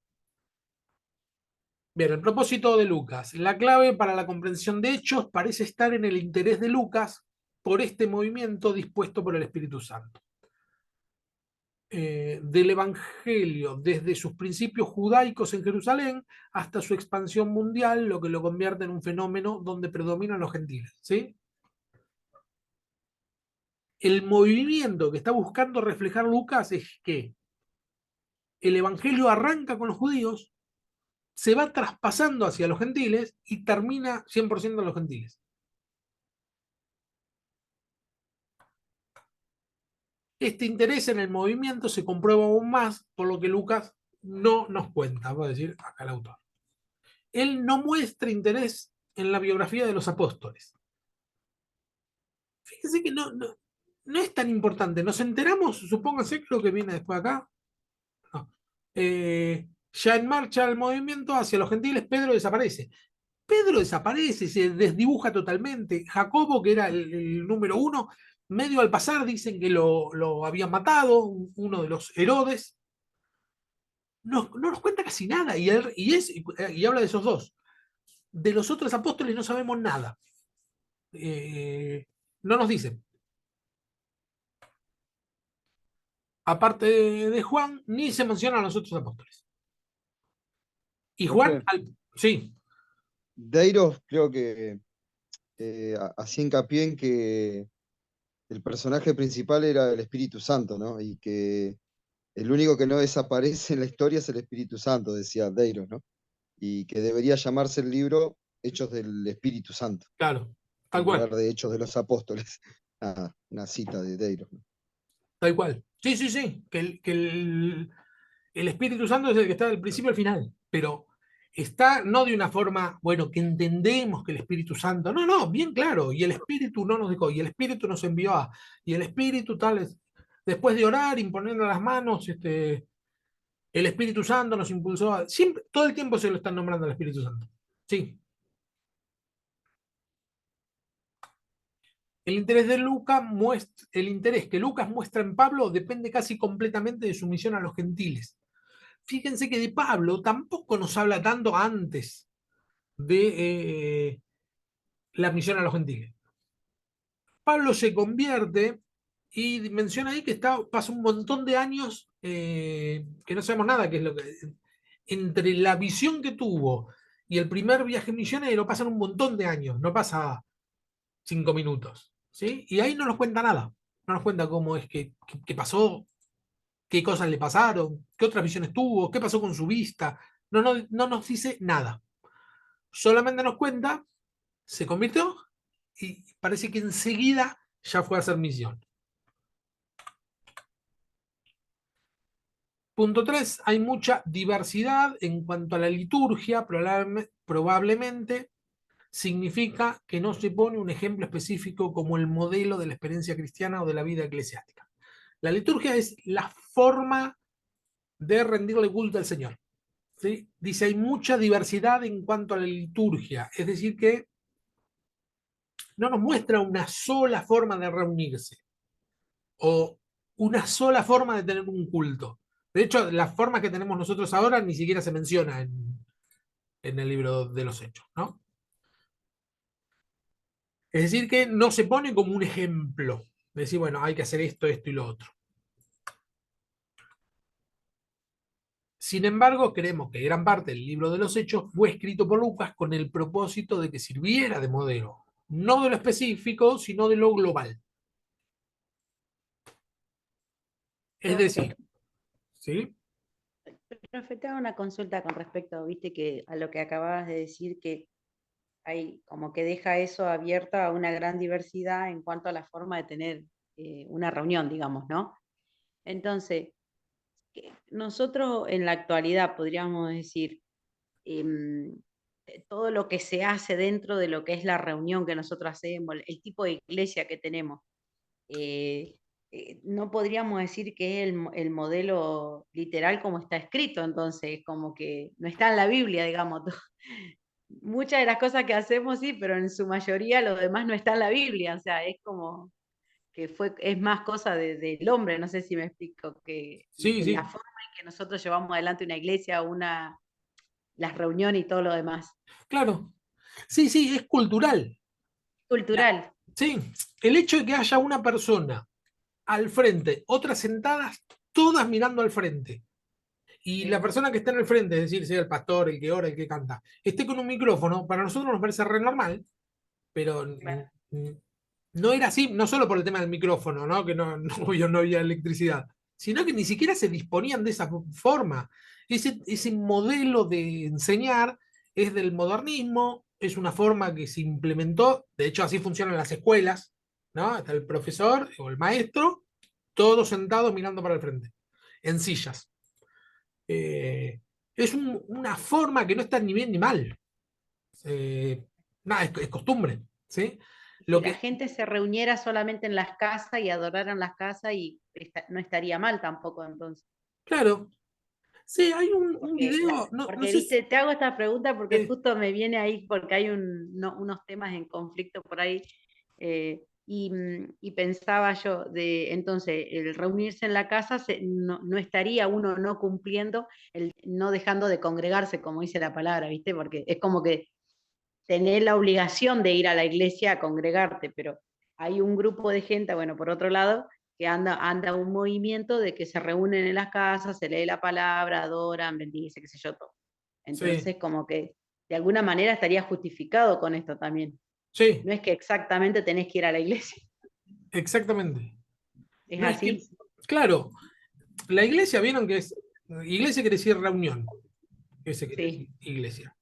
Bien, el propósito de Lucas. La clave para la comprensión de hechos parece estar en el interés de Lucas por este movimiento dispuesto por el Espíritu Santo. Del Evangelio, desde sus principios judaicos en Jerusalén hasta su expansión mundial, lo que lo convierte en un fenómeno donde predominan los gentiles. ¿Sí? El movimiento que está buscando reflejar Lucas es que el Evangelio arranca con los judíos, se va traspasando hacia los gentiles y termina 100% en los gentiles. Este interés en el movimiento se comprueba aún más por lo que Lucas no nos cuenta, va a decir acá el autor. Él no muestra interés en la biografía de los apóstoles. Fíjense que no es tan importante. Nos enteramos, supónganse que lo que viene después acá. No. Ya en marcha el movimiento hacia los gentiles, Pedro desaparece. Pedro desaparece, se desdibuja totalmente. Jacobo, que era el número 1, medio al pasar dicen que lo habían matado, uno de los Herodes. No nos cuenta casi nada y habla de esos dos. De los otros apóstoles no sabemos nada. No nos dicen. Aparte de Juan, ni se mencionan a los otros apóstoles. Y Juan, sí. Deiros creo que hacía hincapié en que el personaje principal era el Espíritu Santo, ¿no? Y que el único que no desaparece en la historia es el Espíritu Santo, decía Deiros, ¿no? Y que debería llamarse el libro Hechos del Espíritu Santo, Claro, tal en lugar cual. de Hechos de los Apóstoles. Una cita de Deiros, ¿no? Tal cual. Sí, sí, sí. El Espíritu Santo es el que está del principio al final, pero está no de una forma, bueno, que entendemos que el Espíritu Santo, no, no, bien claro, y el Espíritu no nos dejó, y el Espíritu nos envió y el Espíritu tal, después de orar, imponiendo las manos, el Espíritu Santo nos impulsó siempre, todo el tiempo se lo están nombrando al Espíritu Santo. Sí. El interés que Lucas muestra en Pablo depende casi completamente de su misión a los gentiles. Fíjense que de Pablo tampoco nos habla tanto antes de la misión a los gentiles. Pablo se convierte y menciona ahí que pasa un montón de años que no sabemos nada, que es lo que entre la visión que tuvo y el primer viaje misionero pasan un montón de años, no pasa 5 minutos, ¿sí? Y ahí no nos cuenta nada, no nos cuenta cómo es que pasó, qué cosas le pasaron, qué otras visiones tuvo, qué pasó con su vista, no nos dice nada, solamente nos cuenta, se convirtió y parece que enseguida ya fue a hacer misión. Punto 3, hay mucha diversidad en cuanto a la liturgia, probablemente significa que no se pone un ejemplo específico como el modelo de la experiencia cristiana o de la vida eclesiástica. La liturgia es la forma de rendirle culto al Señor. ¿Sí? Dice, hay mucha diversidad en cuanto a la liturgia, es decir, que no nos muestra una sola forma de reunirse o una sola forma de tener un culto. De hecho, la forma que tenemos nosotros ahora ni siquiera se menciona en el libro de los Hechos, ¿no? Es decir, que no se pone como un ejemplo. De decir, bueno, hay que hacer esto, esto y lo otro. Sin embargo, creemos que gran parte del libro de los Hechos fue escrito por Lucas con el propósito de que sirviera de modelo, no de lo específico, sino de lo global. Es decir, Profe, ¿sí? profe, te hago una consulta con respecto, viste, que a lo que acababas de decir, que hay como que deja eso abierto a una gran diversidad en cuanto a la forma de tener una reunión, digamos, ¿no? Entonces, nosotros en la actualidad podríamos decir, em, todo lo que se hace dentro de lo que es la reunión que nosotros hacemos, el tipo de iglesia que tenemos, eh, no podríamos decir que es el modelo literal como está escrito, entonces como que no está en la Biblia, digamos. Muchas de las cosas que hacemos sí, pero en su mayoría lo demás no está en la Biblia, o sea, es como que es más cosa del hombre, no sé si me explico, que Sí, en la sí, forma en que nosotros llevamos adelante una iglesia, las reuniones y todo lo demás. claro. Sí, sí, es cultural. Cultural, Sí, el hecho de que haya una persona al frente, otras sentadas, todas mirando al frente, y la sí, persona que está en el frente, es decir, sea el pastor, el que ora, el que canta, esté con un micrófono, para nosotros nos parece re normal, pero claro, no era así, no solo por el tema del micrófono, ¿no? Que obvio no había electricidad, sino que ni siquiera se disponían de esa forma. Ese modelo de enseñar es del modernismo, es una forma que se implementó, de hecho así funcionan las escuelas, ¿no? Está el profesor o el maestro, todos sentados mirando para el frente, en sillas. Es una forma que no está ni bien ni mal. Eh, nada, es costumbre, ¿sí? si Lo la que, gente se reuniera solamente en las casas y adoraran las casas y no estaría mal tampoco entonces. claro, sí, hay un Porque, video, no porque sé viste, te hago esta pregunta porque si- justo me viene ahí porque hay unos temas en conflicto por ahí. Y pensaba yo de entonces el reunirse en la casa no estaría uno no cumpliendo, no dejando de congregarse, como dice la palabra, ¿viste? Porque es como que tenés la obligación de ir a la iglesia a congregarte, pero hay un grupo de gente, bueno, por otro lado, que anda un movimiento de que se reúnen en las casas, se lee la palabra, adoran, bendice, qué sé yo, todo. sí, Entonces, como que de alguna manera estaría justificado con esto también. sí, No es que exactamente tenés que ir a la iglesia, exactamente. es No es que, así. claro, la iglesia, vieron que iglesia quiere decir reunión, ese quiere decir Sí, iglesia.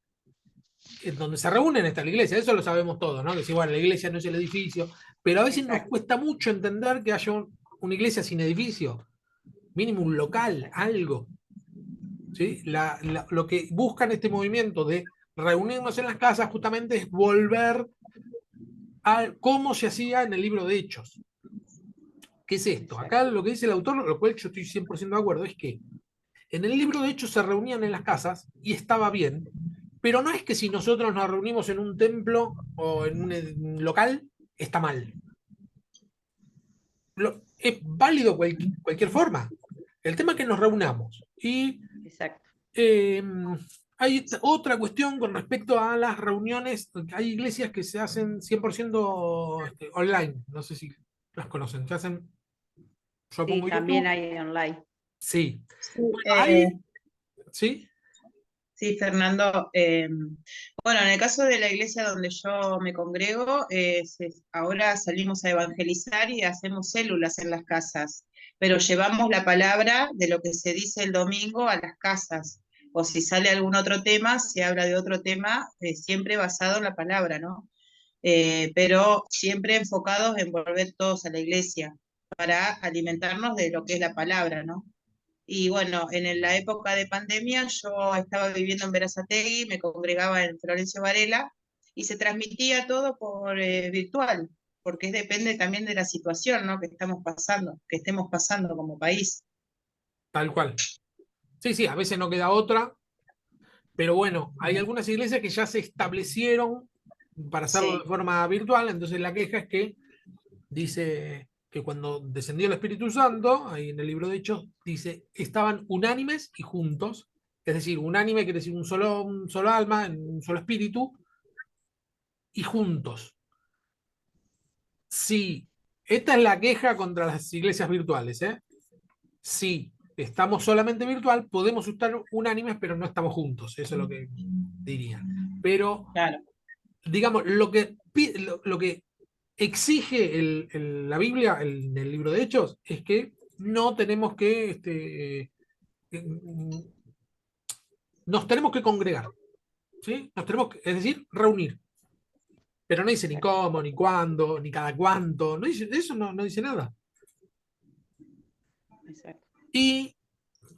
En donde se reúnen está la iglesia, eso lo sabemos todos, ¿no? Que si, bueno, la iglesia no es el edificio, pero a veces nos exacto, cuesta mucho entender que haya una iglesia sin edificio, mínimo un local, exacto. algo. ¿Sí? Lo que buscan este movimiento de reunirnos en las casas justamente es volver a cómo se hacía en el libro de Hechos. ¿Qué es esto? Acá Exacto. lo que dice el autor, lo cual yo estoy 100% de acuerdo, es que en el libro de Hechos se reunían en las casas y estaba bien, pero no es que si nosotros nos reunimos en un templo o en un local, está mal. Es válido cualquier forma. El tema es que nos reunamos. Y Exacto. Eh, hay otra cuestión con respecto a las reuniones. Hay iglesias que se hacen 100% online. No sé si las conocen. Se hacen Yo Sí, pongo también YouTube, hay online. sí. Sí, Bueno, ahí, ¿sí? sí, Fernando. Bueno, en el caso de la iglesia donde yo me congrego, ahora salimos a evangelizar y hacemos células en las casas, pero llevamos la palabra de lo que se dice el domingo a las casas. O si sale algún otro tema, se habla de otro tema, siempre basado en la palabra, ¿no? Pero siempre enfocados en volver todos a la iglesia para alimentarnos de lo que es la palabra, ¿no? Y bueno, la época de pandemia yo estaba viviendo en Berazategui, me congregaba en Florencio Varela y se transmitía todo por virtual, porque depende también de la situación, ¿no? Que estamos pasando, que estemos pasando como país. Tal cual. Sí, sí, a veces no queda otra, pero bueno, hay algunas iglesias que ya se establecieron para hacerlo de Sí, forma virtual, entonces la queja es que dice que cuando descendió el Espíritu Santo, ahí en el libro de Hechos, dice, estaban unánimes y juntos, es decir, unánime quiere decir un solo alma, un solo espíritu, y juntos. Sí, esta es la queja contra las iglesias virtuales, ¿eh? Sí, estamos solamente virtual, podemos estar unánimes, pero no estamos juntos, eso es lo que diría. Pero, claro. digamos, lo que exige la Biblia en el libro de Hechos es que no tenemos que, nos tenemos que congregar, ¿sí? Es decir, reunir. Pero no dice ni Exacto, cómo, ni cuándo, ni cada cuánto, no dice, eso no dice nada. exacto. Y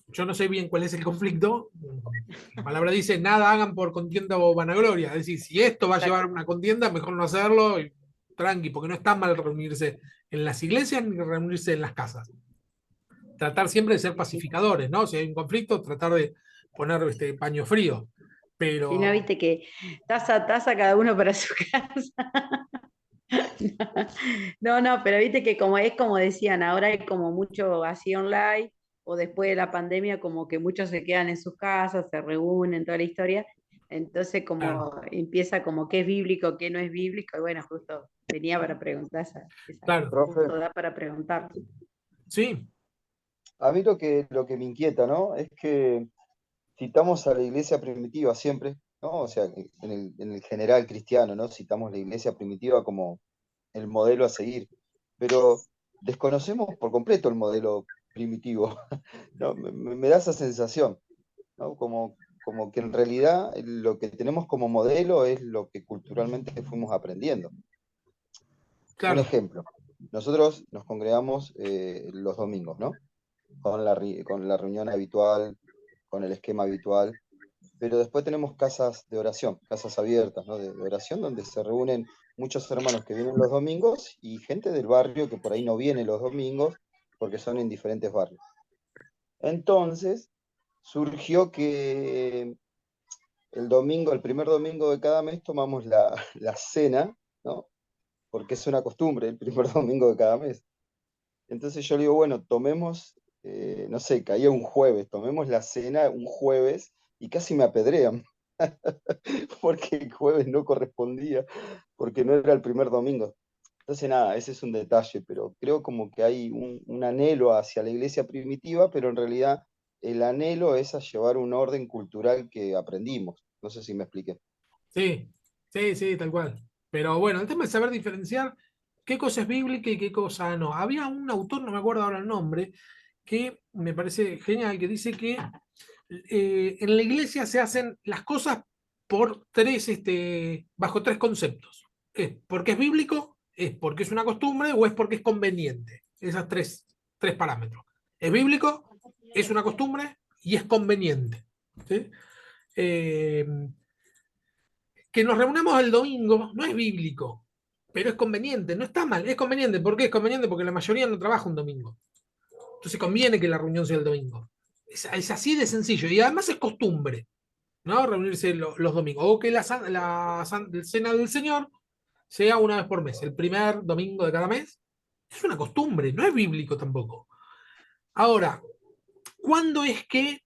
yo no sé bien cuál es el conflicto. La palabra dice, nada hagan por contienda o vanagloria. Es decir, si esto va a llevar Exacto. una contienda, mejor no hacerlo y tranqui, porque no está mal reunirse en las iglesias ni reunirse en las casas. Tratar siempre de ser Sí, sí. pacificadores, ¿no? Si hay un conflicto, tratar de poner paño frío. Si no, Pero, viste que taza a taza cada uno para su casa. No, no, pero viste que como es como decían, ahora hay como mucho así online, o después de la pandemia como que muchos se quedan en sus casas, se reúnen, toda la historia. Entonces claro, como empieza como qué es bíblico, qué no es bíblico, y bueno, justo venía para preguntar claro, Profe, justo da para preguntar. sí, a mí lo que me inquieta, ¿no? Es que citamos a la iglesia primitiva siempre, ¿no? O sea, que en el general cristiano, ¿no? Citamos la iglesia primitiva como el modelo a seguir, pero desconocemos por completo el modelo primitivo, ¿no? Me da esa sensación, ¿no? Como que en realidad lo que tenemos como modelo es lo que culturalmente fuimos aprendiendo. Un claro, ejemplo, nosotros nos congregamos los domingos, ¿no? Con la reunión habitual, con el esquema habitual, pero después tenemos casas de oración, casas abiertas, ¿no? De oración donde se reúnen muchos hermanos que vienen los domingos y gente del barrio que por ahí no viene los domingos porque son en diferentes barrios. Entonces, surgió que el primer domingo de cada mes tomamos la cena, ¿no? Porque es una costumbre el primer domingo de cada mes. Entonces yo le digo, bueno, tomemos, no sé, caía un jueves, tomemos la cena un jueves y casi me apedrean, porque el jueves no correspondía, porque no era el primer domingo. Entonces nada, ese es un detalle, pero creo como que hay un anhelo hacia la iglesia primitiva, pero en realidad el anhelo es a llevar un orden cultural que aprendimos. No sé si me expliqué. sí, sí, sí, tal cual. Pero bueno, el tema es saber diferenciar qué cosa es bíblica y qué cosa no. Había un autor, no me acuerdo ahora el nombre, que me parece genial, que dice que en la iglesia se hacen las cosas por bajo tres conceptos. Es porque es bíblico, es porque es una costumbre o es porque es conveniente. Esas tres parámetros. Es bíblico, es una costumbre y es conveniente. ¿Sí? Eh, que nos reunamos el domingo no es bíblico, pero es conveniente, no está mal, es conveniente. ¿Por qué es conveniente? Porque la mayoría no trabaja un domingo. Entonces conviene que la reunión sea el domingo. Es así de sencillo y además es costumbre, ¿no? Reunirse los domingos. O que la cena del Señor sea una vez por mes, el primer domingo de cada mes. Es una costumbre, no es bíblico tampoco. Ahora, ¿cuándo es que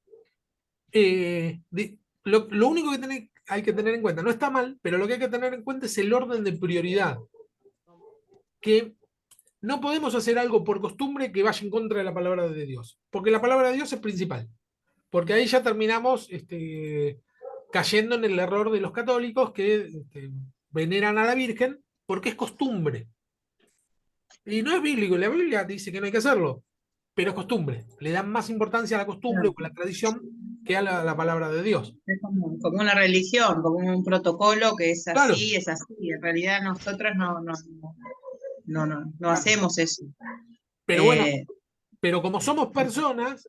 lo único que hay que tener en cuenta, no está mal, pero lo que hay que tener en cuenta es el orden de prioridad. Que no podemos hacer algo por costumbre que vaya en contra de la palabra de Dios, porque la palabra de Dios es principal, porque ahí ya terminamos cayendo en el error de los católicos que veneran a la Virgen porque es costumbre. Y no es bíblico, la Biblia dice que no hay que hacerlo, pero es costumbre. Le dan más importancia a la costumbre o a la tradición que a la palabra de Dios. Es como una religión, como un protocolo que es Claro, así, es así. En realidad nosotros no claro. hacemos eso. Pero bueno, Eh, pero como somos personas,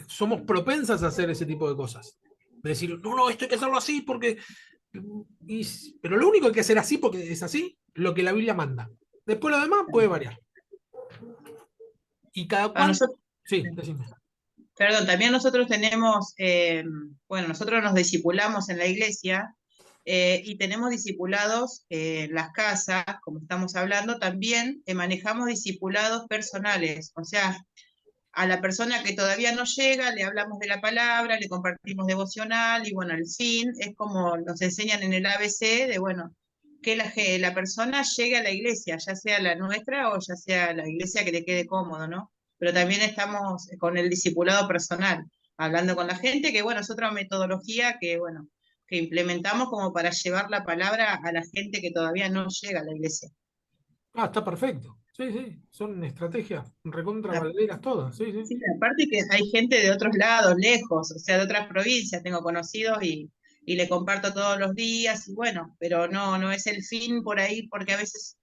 somos propensas a hacer ese tipo de cosas. De decir, no, no, esto hay que hacerlo así porque... pero lo único que hay que hacer así porque es así, lo que la Biblia manda. Después lo demás puede variar. Y cada a cual... nosotros, Sí, decime. perdón, también nosotros tenemos, bueno, nosotros nos discipulamos en la iglesia y tenemos discipulados en las casas, como estamos hablando, también manejamos discipulados personales, o sea, a la persona que todavía no llega, le hablamos de la palabra, le compartimos devocional y bueno, el fin es como nos enseñan en el ABC de, bueno, que la persona llegue a la iglesia, ya sea la nuestra o ya sea la iglesia que le quede cómodo, ¿no? Pero también estamos con el discipulado personal, hablando con la gente, que bueno, es otra metodología que, bueno, que implementamos como para llevar la palabra a la gente que todavía no llega a la iglesia. Ah, está perfecto. Sí, sí, son estrategias recontra valederas todas. Sí, sí. Sí, aparte que hay gente de otros lados, lejos, o sea, de otras provincias, tengo conocidos y le comparto todos los días, y bueno, pero no es el fin por ahí, porque a veces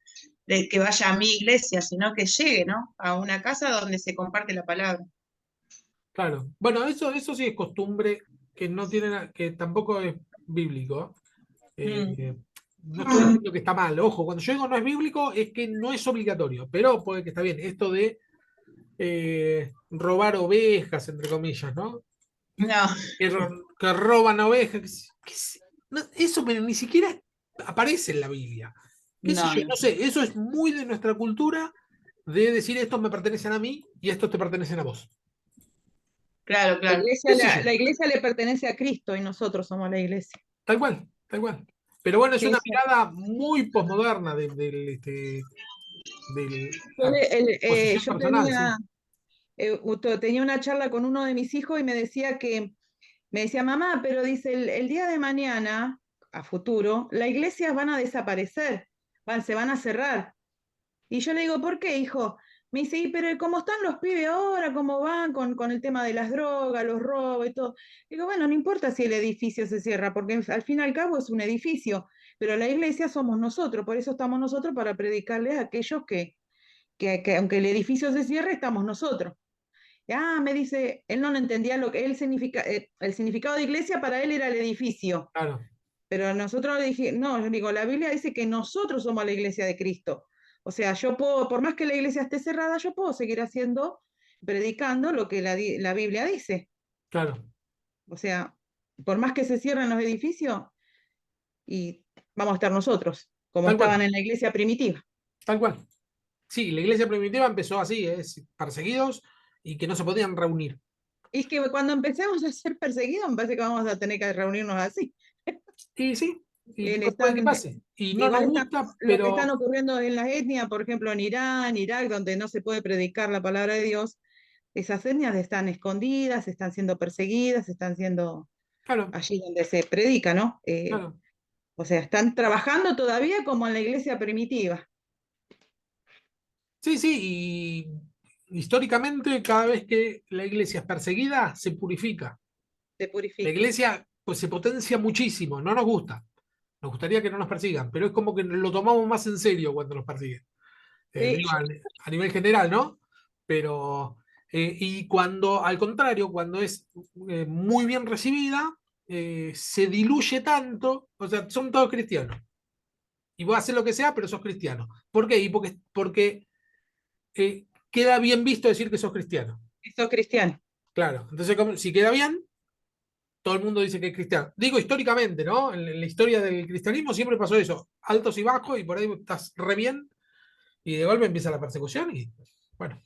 de que vaya a mi iglesia, sino que llegue, ¿no? A una casa donde se comparte la palabra. Claro. Bueno, eso sí es costumbre que no tiene que tampoco es bíblico. Mm. No estoy diciendo que está mal. Ojo, cuando yo digo no es bíblico, es que no es obligatorio, pero puede que está bien. Esto de robar ovejas, entre comillas, ¿no? No, Que roban ovejas. Eso pero ni siquiera aparece en la Biblia. ¿Qué sé no, yo? no. No sé, eso es muy de nuestra cultura de decir estos me pertenecen a mí y estos te pertenecen a vos. Claro, La claro. iglesia, ¿Qué sé yo? la iglesia le pertenece a Cristo y nosotros somos la iglesia. Tal cual, tal cual. Pero bueno, es Que una eso- mirada muy posmoderna de yo la posición yo personal, sí. tenía una charla con uno de mis hijos y me decía, mamá, pero dice, el día de mañana, a futuro, las iglesias van a desaparecer, se van a cerrar. Y yo le digo, ¿por qué, hijo? Me dice, "Y, pero ¿cómo están los pibes ahora? ¿Cómo van con el tema de las drogas, los robos y todo? Digo, bueno, no importa si el edificio se cierra, porque al fin y al cabo es un edificio, pero la iglesia somos nosotros, por eso estamos nosotros para predicarles a aquellos que aunque el edificio se cierre, estamos nosotros. Me dice, él no entendía lo que él significa, el significado de iglesia para él era el edificio, Claro, pero nosotros le dije, no, yo digo, la Biblia dice que nosotros somos la iglesia de Cristo. O sea, yo puedo, por más que la iglesia esté cerrada, yo puedo seguir predicando lo que la Biblia dice. claro. O sea, por más que se cierren los edificios, y vamos a estar nosotros, como Tal estaban cual, en la iglesia primitiva. tal cual. Sí, la iglesia primitiva empezó así, es perseguidos y que no se podían reunir. Y es que cuando empecemos a ser perseguidos, me parece que vamos a tener que reunirnos así. Y sí, y puede que Están, pase. Y no nos igual está gusta, lo que están pero ocurriendo en las etnias, por ejemplo, en Irán, Irak, donde no se puede predicar la palabra de Dios, esas etnias están escondidas, están siendo perseguidas, están siendo claro, allí donde se predica, ¿no? claro. O sea, están trabajando todavía como en la iglesia primitiva. Sí, sí, y históricamente cada vez que la iglesia es perseguida, se purifica. Se La purifica. iglesia pues se potencia muchísimo, no nos gusta. Nos gustaría que no nos persigan, pero es como que lo tomamos más en serio cuando nos persiguen. Sí, Digo, a nivel general, ¿no? Pero, y cuando, al contrario, cuando es muy bien recibida, se diluye tanto, o sea, son todos cristianos. Y vos haces lo que sea, pero sos cristiano. ¿Por qué? Y porque queda bien visto decir que sos cristiano. sos cristiano. Claro, entonces si queda bien, todo el mundo dice que es cristiano. Digo históricamente, ¿no? En la historia del cristianismo siempre pasó eso, altos y bajos, y por ahí estás re bien, y de golpe empieza la persecución, y bueno,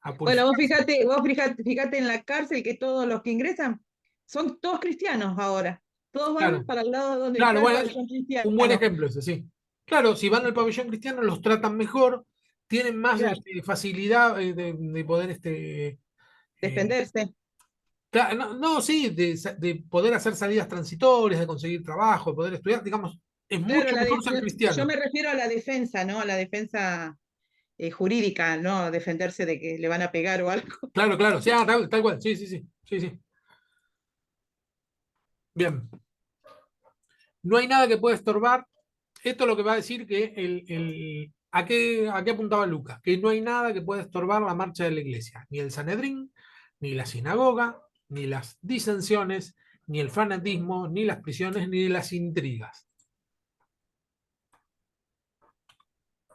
a Bueno, purificarse. fíjate en la cárcel que todos los que ingresan son todos cristianos ahora. Todos van Claro, para el lado donde claro, está el bueno, es pabellón un buen cristiano. ejemplo ese, sí. Claro, si van al pabellón cristiano los tratan mejor, tienen más Claro. facilidad de poder Defenderse. no, no, sí, de poder hacer salidas transitorias, de conseguir trabajo, de poder estudiar, digamos, es Claro, mucho mejor ser yo cristiano. me refiero a la defensa, ¿no? A la defensa jurídica, ¿no? Defenderse de que le van a pegar o algo. Claro, claro, sí, tal cual, sí, sí, sí, sí, sí. Bien. No hay nada que pueda estorbar. Esto es lo que va a decir que ¿a qué apuntaba Lucas? Que no hay nada que pueda estorbar la marcha de la iglesia. Ni el Sanedrín, ni la sinagoga, ni las disensiones, ni el fanatismo, ni las prisiones, ni las intrigas.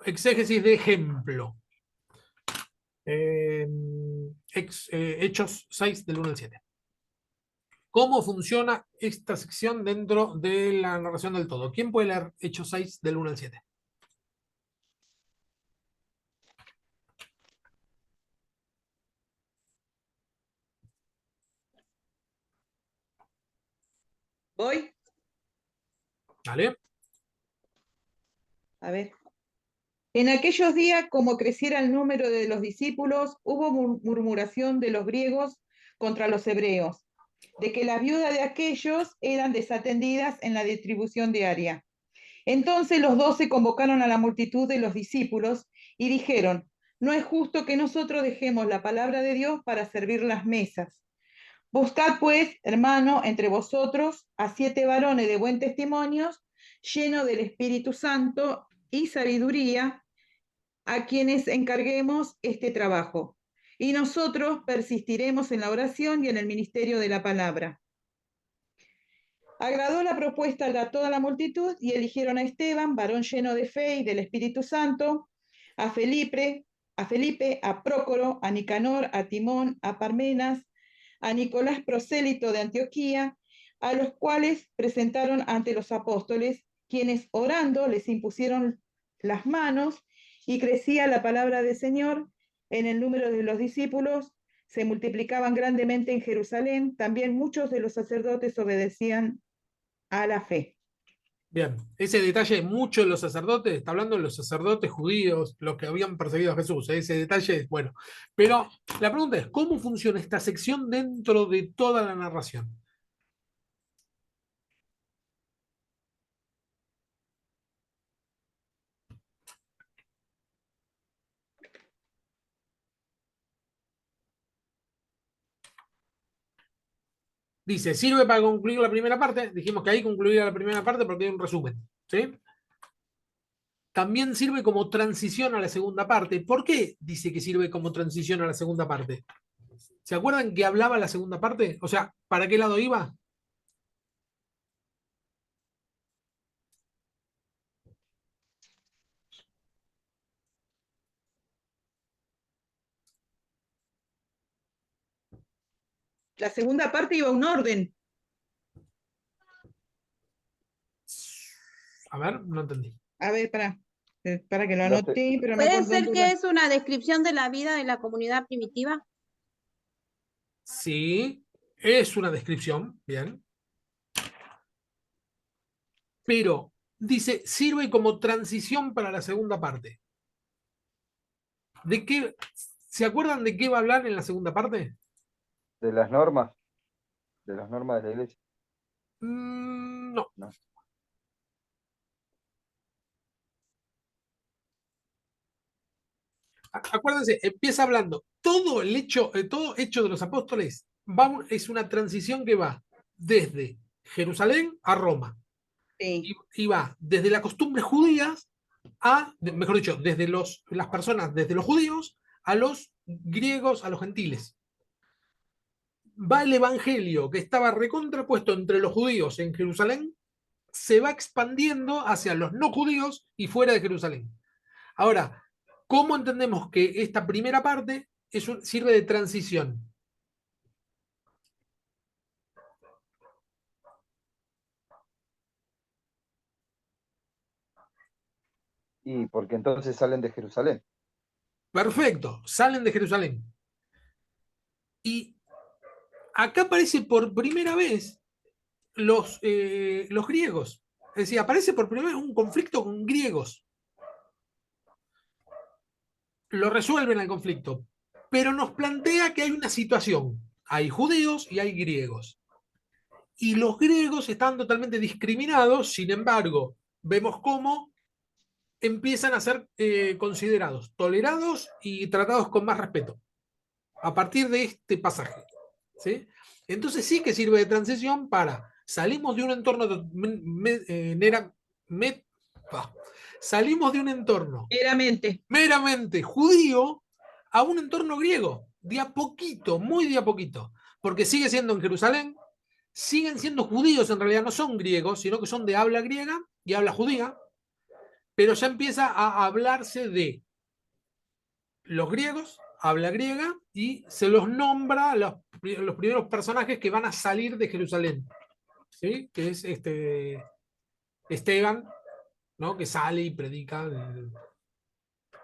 Exégesis de ejemplo. Hechos 6 del 1 al 7. ¿Cómo funciona esta sección dentro de la narración del todo? ¿Quién puede leer Hechos 6 del 1 al 7? ¿Voy? ¿Vale? A ver. En aquellos días, como creciera el número de los discípulos, hubo murmuración de los griegos contra los hebreos, de que las viudas de aquellos eran desatendidas en la distribución diaria. Entonces los 12 convocaron a la multitud de los discípulos y dijeron: no es justo que nosotros dejemos la palabra de Dios para servir las mesas. Buscad pues, hermano, entre vosotros a 7 varones de buen testimonio, llenos del Espíritu Santo y sabiduría, a quienes encarguemos este trabajo. Y nosotros persistiremos en la oración y en el ministerio de la palabra. Agradó la propuesta a toda la multitud y eligieron a Esteban, varón lleno de fe y del Espíritu Santo, a Felipe, a Prócoro, a Nicanor, a Timón, a Parmenas, a Nicolás prosélito de Antioquía, a los cuales presentaron ante los apóstoles, quienes orando les impusieron las manos, y crecía la palabra del Señor en el número de los discípulos, se multiplicaban grandemente en Jerusalén, también muchos de los sacerdotes obedecían a la fe. Bien, ese detalle, muchos de los sacerdotes, está hablando de los sacerdotes judíos, los que habían perseguido a Jesús, ese detalle es bueno. Pero la pregunta es, ¿cómo funciona esta sección dentro de toda la narración? Dice, sirve para concluir la primera parte. Dijimos que ahí concluía la primera parte porque hay un resumen. ¿Sí? También sirve como transición a la segunda parte. ¿Por qué dice que sirve como transición a la segunda parte? ¿Se acuerdan que hablaba la segunda parte? O sea, ¿para qué lado iba? La segunda parte iba a un orden. A ver, no entendí. A ver, para que lo anoté, pero no ¿Puede acuerdo ser dónde que va. es una descripción de la vida de la comunidad primitiva? Sí, es una descripción, bien. Pero dice, sirve como transición para la segunda parte. ¿De qué? ¿Se acuerdan de qué va a hablar en la segunda parte? De las normas de la iglesia. No. No. Acuérdense, empieza hablando. Todo hecho de los apóstoles es una transición que va desde Jerusalén a Roma. Sí. Y va desde las costumbres judías mejor dicho, desde las personas, desde los judíos a los griegos, a los gentiles. Va el evangelio que estaba recontrapuesto entre los judíos en Jerusalén, se va expandiendo hacia los no judíos y fuera de Jerusalén. Ahora, ¿cómo entendemos que esta primera parte sirve de transición? Y porque entonces salen de Jerusalén. Perfecto, salen de Jerusalén. Y acá aparece por primera vez los griegos. Es decir, aparece por primera vez un conflicto con griegos. lo resuelven al conflicto, pero nos plantea que hay una situación. Hay judíos y hay griegos. Y los griegos están totalmente discriminados, sin embargo, vemos cómo empiezan a ser considerados, tolerados y tratados con más respeto a partir de este pasaje. ¿Sí? Entonces sí que sirve de transición para salimos de un entorno salimos de un entorno Meramente. meramente judío a un entorno griego, de a poquito, muy de a poquito, porque sigue siendo en Jerusalén, siguen siendo judíos, en realidad no son griegos, sino que son de habla griega y habla judía, pero ya empieza a hablarse de los griegos, habla griega, y se los nombra los primeros personajes que van a salir de Jerusalén, ¿sí? Que es Esteban, ¿no? Que sale y predica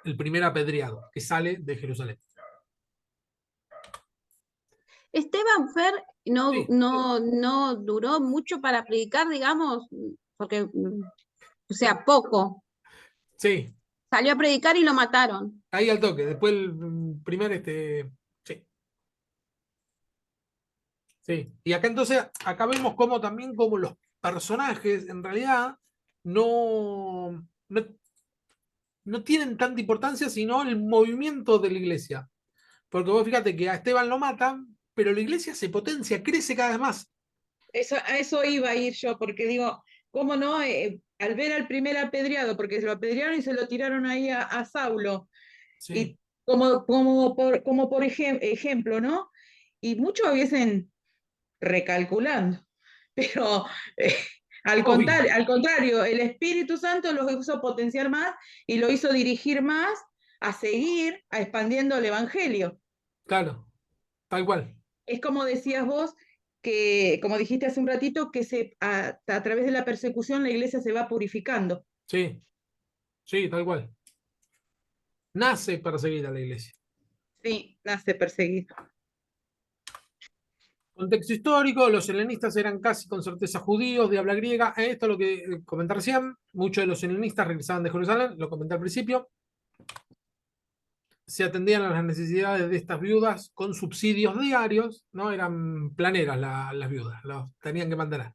el primer apedreado, que sale de Jerusalén. Esteban Fer no, Sí. no duró mucho para predicar, digamos, porque, o sea, poco. Sí, Salió a predicar y lo mataron. ahí al toque. Después el primer, sí. Sí. Y acá entonces, acá vemos cómo también como los personajes en realidad no, no tienen tanta importancia, sino el movimiento de la iglesia. Porque vos fíjate que a Esteban lo matan, pero la iglesia se potencia, crece cada vez más. A eso iba a ir yo, porque digo, ¿cómo no? Al ver al primer apedreado, porque se lo apedrearon y se lo tiraron ahí a Saulo, Sí. y como por ejemplo, ¿no? Y muchos hubiesen recalculando, pero al contrario, el Espíritu Santo los hizo potenciar más y lo hizo dirigir más a seguir, a expandiendo el Evangelio. Claro, tal cual. Es como decías vos, que como dijiste hace un ratito, que a través de la persecución la iglesia se va purificando. Sí, sí, tal cual. Nace perseguida la iglesia. Sí, nace perseguido. Contexto histórico, los helenistas eran casi con certeza judíos de habla griega. Esto es lo que comenté recién. Muchos de los helenistas regresaban de Jerusalén, lo comenté al principio. Se atendían a las necesidades de estas viudas con subsidios diarios, ¿no? Eran planeras las viudas, los tenían que mantener.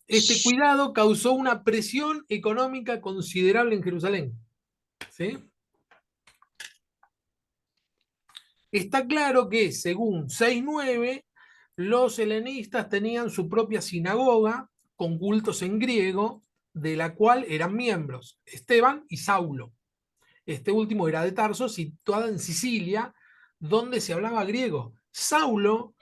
Este cuidado causó una presión económica considerable en Jerusalén. ¿Sí? Está claro que, según 6.9, los helenistas tenían su propia sinagoga con cultos en griego, de la cual eran miembros Esteban y Saulo. Este último era de Tarso, situada en Sicilia, donde se hablaba griego. Saulo,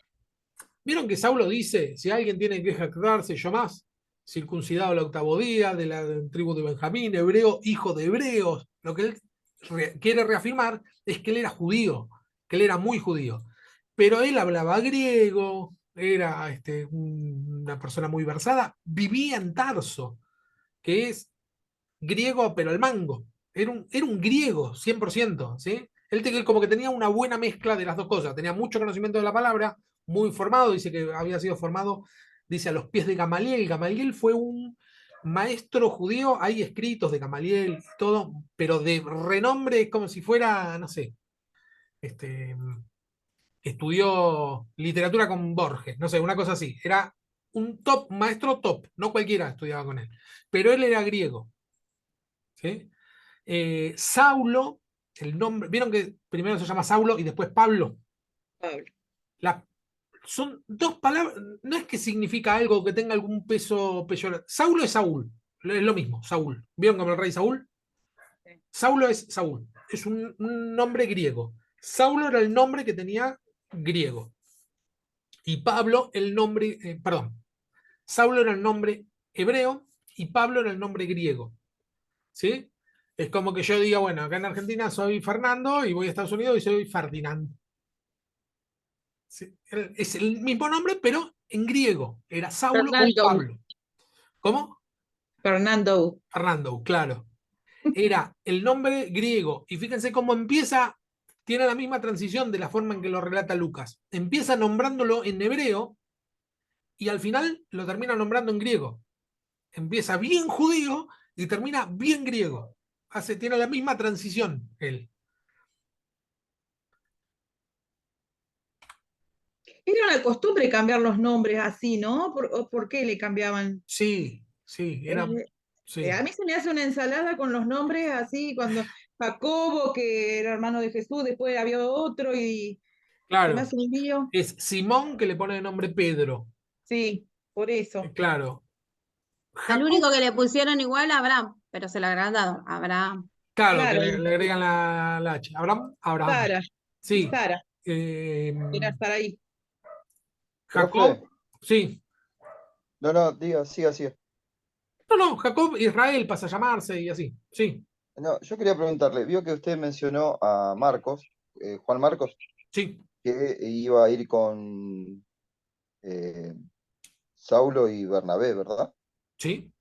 ¿vieron que Saulo dice, si alguien tiene que jactarse, yo más? Circuncidado el octavo día, de la tribu de Benjamín, hebreo, hijo de hebreos. Lo que él quiere reafirmar es que él era judío, que él era muy judío. Pero él hablaba griego, era una persona muy versada, vivía en Tarso, que es griego pero al mango. Era un griego, 100%, ¿sí? Él como que tenía una buena mezcla de las dos cosas. Tenía mucho conocimiento de la palabra, muy formado, dice que había sido formado, dice, a los pies de Gamaliel. Gamaliel fue un maestro judío, hay escritos de Gamaliel y todo, pero de renombre, como si fuera, no sé, estudió literatura con Borges, no sé, una cosa así. Era un top, maestro top, no cualquiera estudiaba con él, pero él era griego. ¿Sí? Saulo, el nombre, vieron que primero se llama Saulo y después Pablo. Pablo. Son dos palabras, no es que significa algo que tenga algún peso peyorativo. Saulo es Saúl, es lo mismo, Saúl. ¿Vieron como el rey Saúl? Sí. Saulo es Saúl, es un nombre griego. Saulo era el nombre que tenía griego. Y Pablo, el nombre, perdón, Saulo era el nombre hebreo y Pablo era el nombre griego. ¿Sí? Es como que yo diga, bueno, acá en Argentina soy Fernando y voy a Estados Unidos y soy Ferdinand. ¿Sí? Es el mismo nombre, pero en griego. Era Saulo Fernando. o Pablo. ¿Cómo? Fernando. Fernando, claro. Era el nombre griego. Y fíjense cómo empieza, tiene la misma transición de la forma en que lo relata Lucas. Empieza nombrándolo en hebreo y al final lo termina nombrando en griego. Empieza bien judío y termina bien griego. tiene la misma transición él. Era una costumbre cambiar los nombres así, ¿no? ¿O por qué le cambiaban? Sí, sí, era. Eh, Sí, a mí se me hace una ensalada con los nombres así, cuando Jacobo, que era hermano de Jesús, después había otro y se me claro. hace un lío. Es Simón que le pone de nombre Pedro. Sí, por eso. Claro. Al Jacob, único que le pusieron igual a Abraham, pero se lo habrán dado. Abraham. claro, que Claro, le agregan la H. Abraham. Sara, Sí. Sara, Eh, era Saraí. Jacob, Profe, sí. no, no, diga, siga, siga. No, no, Jacob, Israel pasa a llamarse y así. Sí, No, yo quería preguntarle, vio que usted mencionó a Marcos, Juan Marcos, sí, que iba a ir con eh, Saulo y Bernabé, ¿verdad? sí.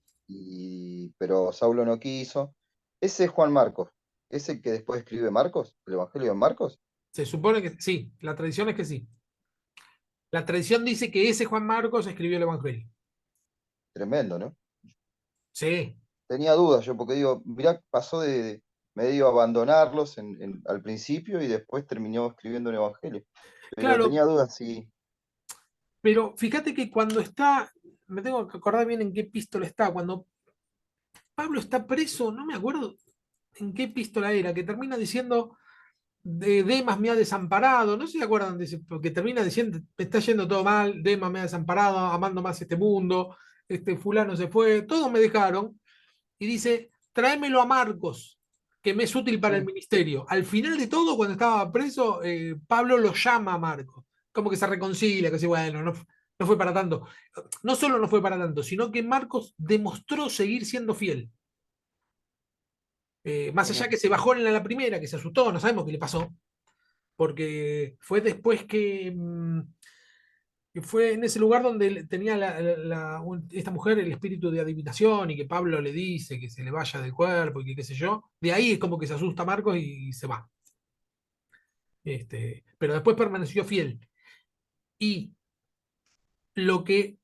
Pero Saulo no quiso. Ese es Juan Marcos, ¿es el que después escribe Marcos, el Evangelio de Marcos? Se supone que sí. La tradición es que sí. La tradición dice que ese Juan Marcos escribió el Evangelio. Tremendo, ¿no? Sí, Tenía dudas yo, porque digo, mirá, pasó de medio abandonarlos al principio y después terminó escribiendo un Evangelio. Pero claro, tenía dudas si... pero fíjate que cuando está, me tengo que acordar bien en qué epístola está, cuando Pablo está preso, no me acuerdo en qué epístola era, que termina diciendo, Demas me ha desamparado, no sé si se acuerdan de ese, porque termina diciendo, me está yendo todo mal, Demas me ha desamparado, amando más este mundo, este fulano se fue, todos me dejaron, y dice, tráemelo a Marcos, que me es útil para el Sí, ministerio. Al final de todo, cuando estaba preso, Pablo lo llama a Marcos, como que se reconcilia, que dice, bueno, no, no fue para tanto. No solo no fue para tanto, sino que Marcos demostró seguir siendo fiel. Más allá mira, que se bajó en la primera, que se asustó, no sabemos qué le pasó, porque fue después que fue en ese lugar donde tenía esta mujer el espíritu de adivinación y que Pablo le dice que se le vaya del cuerpo y que qué sé yo. De ahí es como que se asusta Marcos y se va. Pero después permaneció fiel. Y lo que,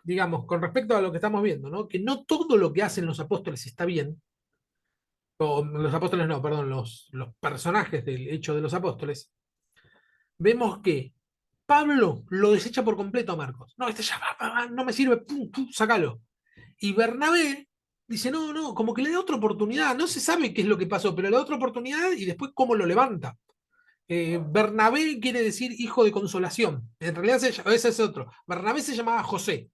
digamos, con respecto a lo que estamos viendo, ¿no? Que no todo lo que hacen los apóstoles está bien, o los apóstoles no, perdón, los personajes del hecho de los apóstoles, vemos que Pablo lo desecha por completo a Marcos. No, este ya no me sirve, pum, pum, sácalo. Y Bernabé dice, no, no, como que le da otra oportunidad. No se sabe qué es lo que pasó, pero le da otra oportunidad y después cómo lo levanta. Bernabé quiere decir hijo de consolación. En realidad ese es otro. Bernabé se llamaba José.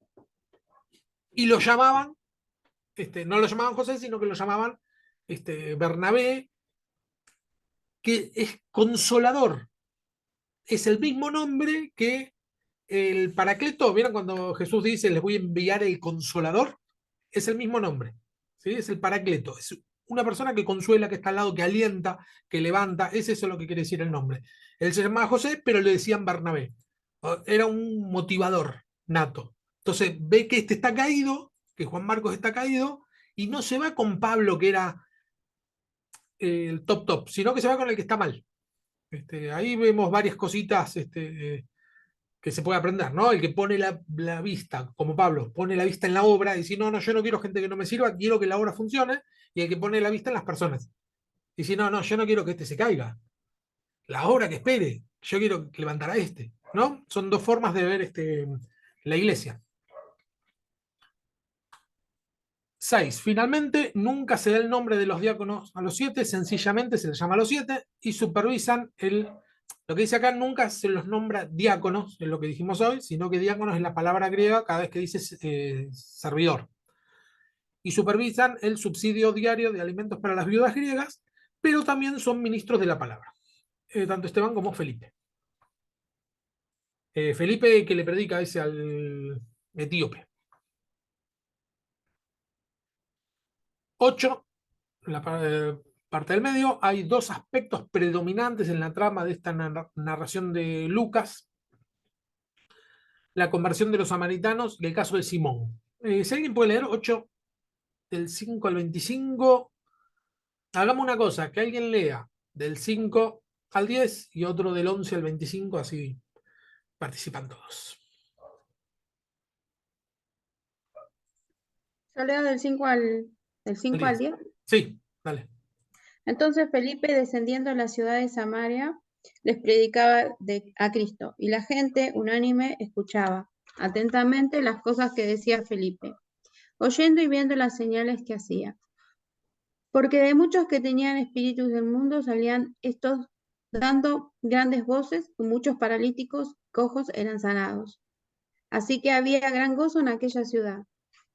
Y lo llamaban, no lo llamaban José, sino que lo llamaban Bernabé, que es consolador. Es el mismo nombre que el Paracleto. ¿Vieron cuando Jesús dice, les voy a enviar el consolador? Es el mismo nombre, ¿sí? Es el Paracleto, es una persona que consuela, que está al lado, que alienta, que levanta, es eso lo que quiere decir el nombre. Él se llamaba José, pero le decían Bernabé. Era un motivador nato. Entonces ve que este está caído, que Juan Marcos está caído, y no se va con Pablo, que era el top top, sino que se va con el que está mal. Ahí vemos varias cositas que se puede aprender, ¿no? El que pone la vista, como Pablo, pone la vista en la obra y dice, no, no, yo no quiero gente que no me sirva, quiero que la obra funcione, y el que pone la vista en las personas. Y dice, no, no, yo no quiero que este se caiga, la obra que espere, yo quiero levantar a este, ¿no? Son dos formas de ver la iglesia. 6. Finalmente, nunca se da el nombre de los diáconos a los 7, sencillamente se les llama a los 7 y supervisan lo que dice acá, nunca se los nombra diáconos, es lo que dijimos hoy, sino que diáconos es la palabra griega cada vez que dice servidor. Y supervisan el subsidio diario de alimentos para las viudas griegas, pero también son ministros de la palabra, tanto Esteban como Felipe. Felipe que le predica ese al etíope. 8. La parte del medio, hay dos aspectos predominantes en la trama de esta narración de Lucas: la conversión de los samaritanos y el caso de Simón. Si alguien puede leer 8 del 5 al 25, hagamos una cosa, que alguien lea del 5 al 10 y otro del 11 al 25, así participan todos. Yo leo del 5 al Al 10. 10. Sí, Dale. Entonces Felipe, descendiendo a la ciudad de Samaria, les predicaba a Cristo, y la gente unánime escuchaba atentamente las cosas que decía Felipe, oyendo y viendo las señales que hacía. Porque de muchos que tenían espíritus del mundo salían estos dando grandes voces, y muchos paralíticos, cojos eran sanados. Así que había gran gozo en aquella ciudad.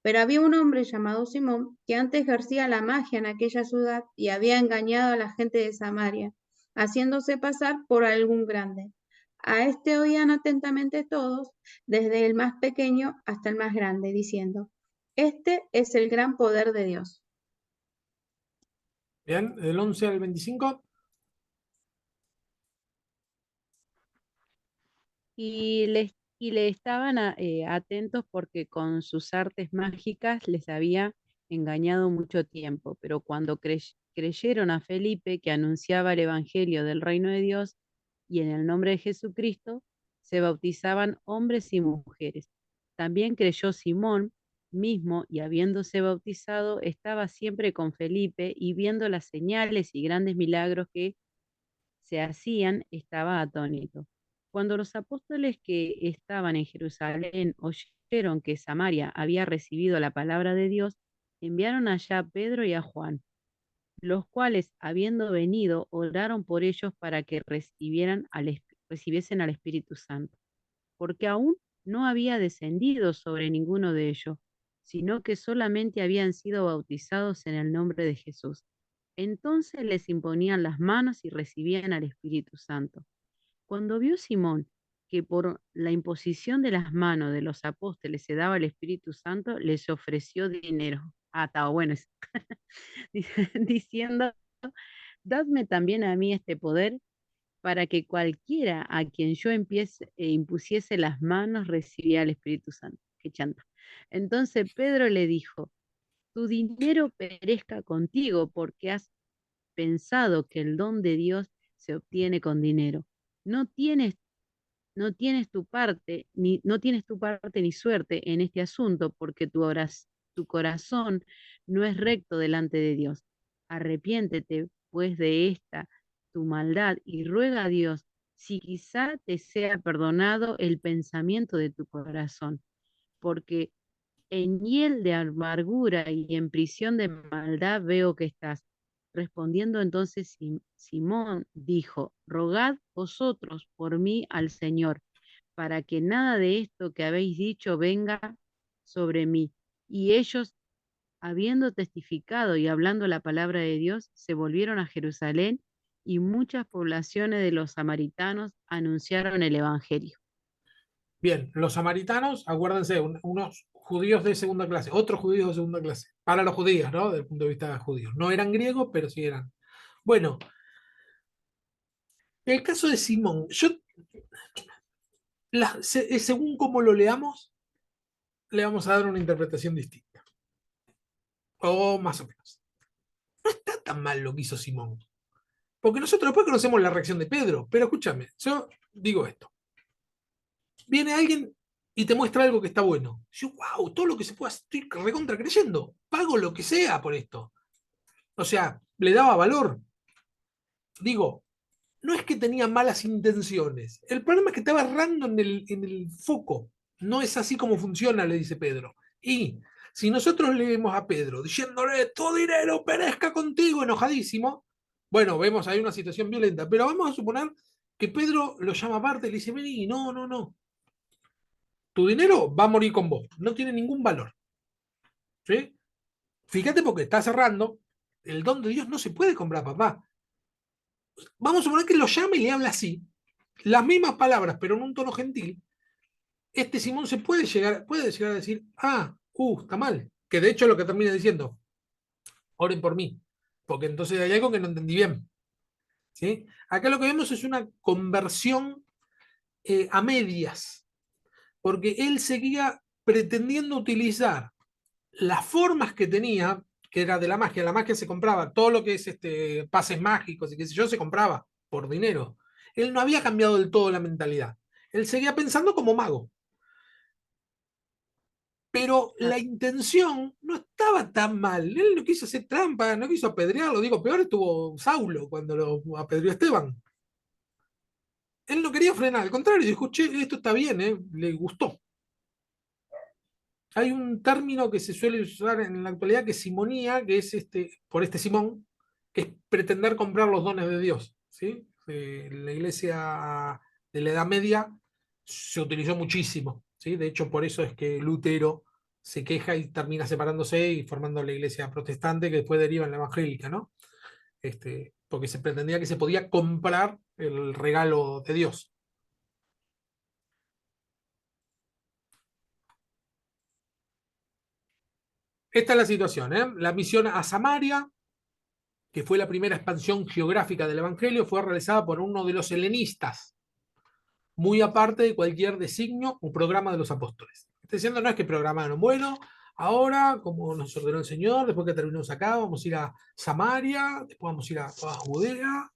Pero había un hombre llamado Simón, que antes ejercía la magia en aquella ciudad y había engañado a la gente de Samaria, haciéndose pasar por algún grande. A este oían atentamente todos, desde el más pequeño hasta el más grande, diciendo, este es el gran poder de Dios. Bien, del 11 al 25. Y le estaban atentos porque con sus artes mágicas les había engañado mucho tiempo, pero cuando creyeron a Felipe, que anunciaba el Evangelio del reino de Dios, y en el nombre de Jesucristo, se bautizaban hombres y mujeres. También creyó Simón mismo, y habiéndose bautizado, estaba siempre con Felipe, y viendo las señales y grandes milagros que se hacían, estaba atónito. Cuando los apóstoles que estaban en Jerusalén oyeron que Samaria había recibido la palabra de Dios, enviaron allá a Pedro y a Juan, los cuales, habiendo venido, oraron por ellos para que recibiesen al Espíritu Santo, porque aún no había descendido sobre ninguno de ellos, sino que solamente habían sido bautizados en el nombre de Jesús. Entonces les imponían las manos y recibían al Espíritu Santo. Cuando vio Simón que por la imposición de las manos de los apóstoles se daba el Espíritu Santo, les ofreció dinero. Ah, estaba bueno eso. Diciendo, dadme también a mí este poder para que cualquiera a quien yo impusiese las manos recibiera el Espíritu Santo. Qué chanta. Entonces Pedro le dijo, tu dinero perezca contigo porque has pensado que el don de Dios se obtiene con dinero. No tienes, no tienes tu parte ni suerte en este asunto, porque tu corazón no es recto delante de Dios. Arrepiéntete, pues, de esta tu maldad y ruega a Dios si quizá te sea perdonado el pensamiento de tu corazón, porque en hiel de amargura y en prisión de maldad veo que estás. Respondiendo entonces Simón dijo, rogad vosotros por mí al Señor, para que nada de esto que habéis dicho venga sobre mí. Y ellos, habiendo testificado y hablando la palabra de Dios, se volvieron a Jerusalén, y muchas poblaciones de los samaritanos anunciaron el Evangelio. Bien, los samaritanos, acuérdense, unos judíos de segunda clase, otros judíos de segunda clase, para los judíos, ¿no? Desde el punto de vista judío. No eran griegos, pero sí eran. Bueno, el caso de Simón, según como lo leamos, le vamos a dar una interpretación distinta. O más o menos. No está tan mal lo que hizo Simón. Porque nosotros después conocemos la reacción de Pedro, pero escúchame, yo digo esto. Viene alguien y te muestra algo que está bueno. Yo, wow, todo lo que se pueda, estoy recontra creyendo. Pago lo que sea por esto. O sea, le daba valor. Digo, no es que tenía malas intenciones. El problema es que estaba errando en el foco. No es así como funciona, le dice Pedro. Y si nosotros leemos a Pedro diciéndole, tu dinero perezca contigo, enojadísimo, bueno, vemos ahí una situación violenta. Pero vamos a suponer que Pedro lo llama aparte y le dice, vení, no, no, no. Tu dinero va a morir con vos. No tiene ningún valor. ¿Sí? Fíjate porque está cerrando. El don de Dios no se puede comprar, papá. Vamos a suponer que lo llama y le habla así. Las mismas palabras, pero en un tono gentil. Este Simón puede llegar a decir, está mal. Que de hecho es lo que termina diciendo, oren por mí. Porque entonces hay algo que no entendí bien. ¿Sí? Acá lo que vemos es una conversión a medias. Porque él seguía pretendiendo utilizar las formas que tenía, que era de la magia se compraba, todo lo que es pases mágicos y qué sé yo, se compraba por dinero. Él no había cambiado del todo la mentalidad. Él seguía pensando como mago. Pero la intención no estaba tan mal. Él no quiso hacer trampa, no quiso apedrearlo. Digo, peor estuvo Saulo cuando lo apedreó Esteban. Él no quería frenar, al contrario, dijo, che, esto está bien, le gustó. Hay un término que se suele usar en la actualidad que es simonía, que es por este Simón, que es pretender comprar los dones de Dios. ¿Sí? En la iglesia de la Edad Media se utilizó muchísimo. ¿Sí? De hecho, por eso es que Lutero se queja y termina separándose y formando la iglesia protestante que después deriva en la evangélica, ¿no? Porque se pretendía que se podía comprar el regalo de Dios. Esta es la situación, ¿eh? La misión a Samaria, que fue la primera expansión geográfica del Evangelio, fue realizada por uno de los helenistas, muy aparte de cualquier designio o programa de los apóstoles. Estoy diciendo, no es que programaron, bueno, ahora, como nos ordenó el Señor, después que terminemos acá, vamos a ir a Samaria, después vamos a ir a toda Judea.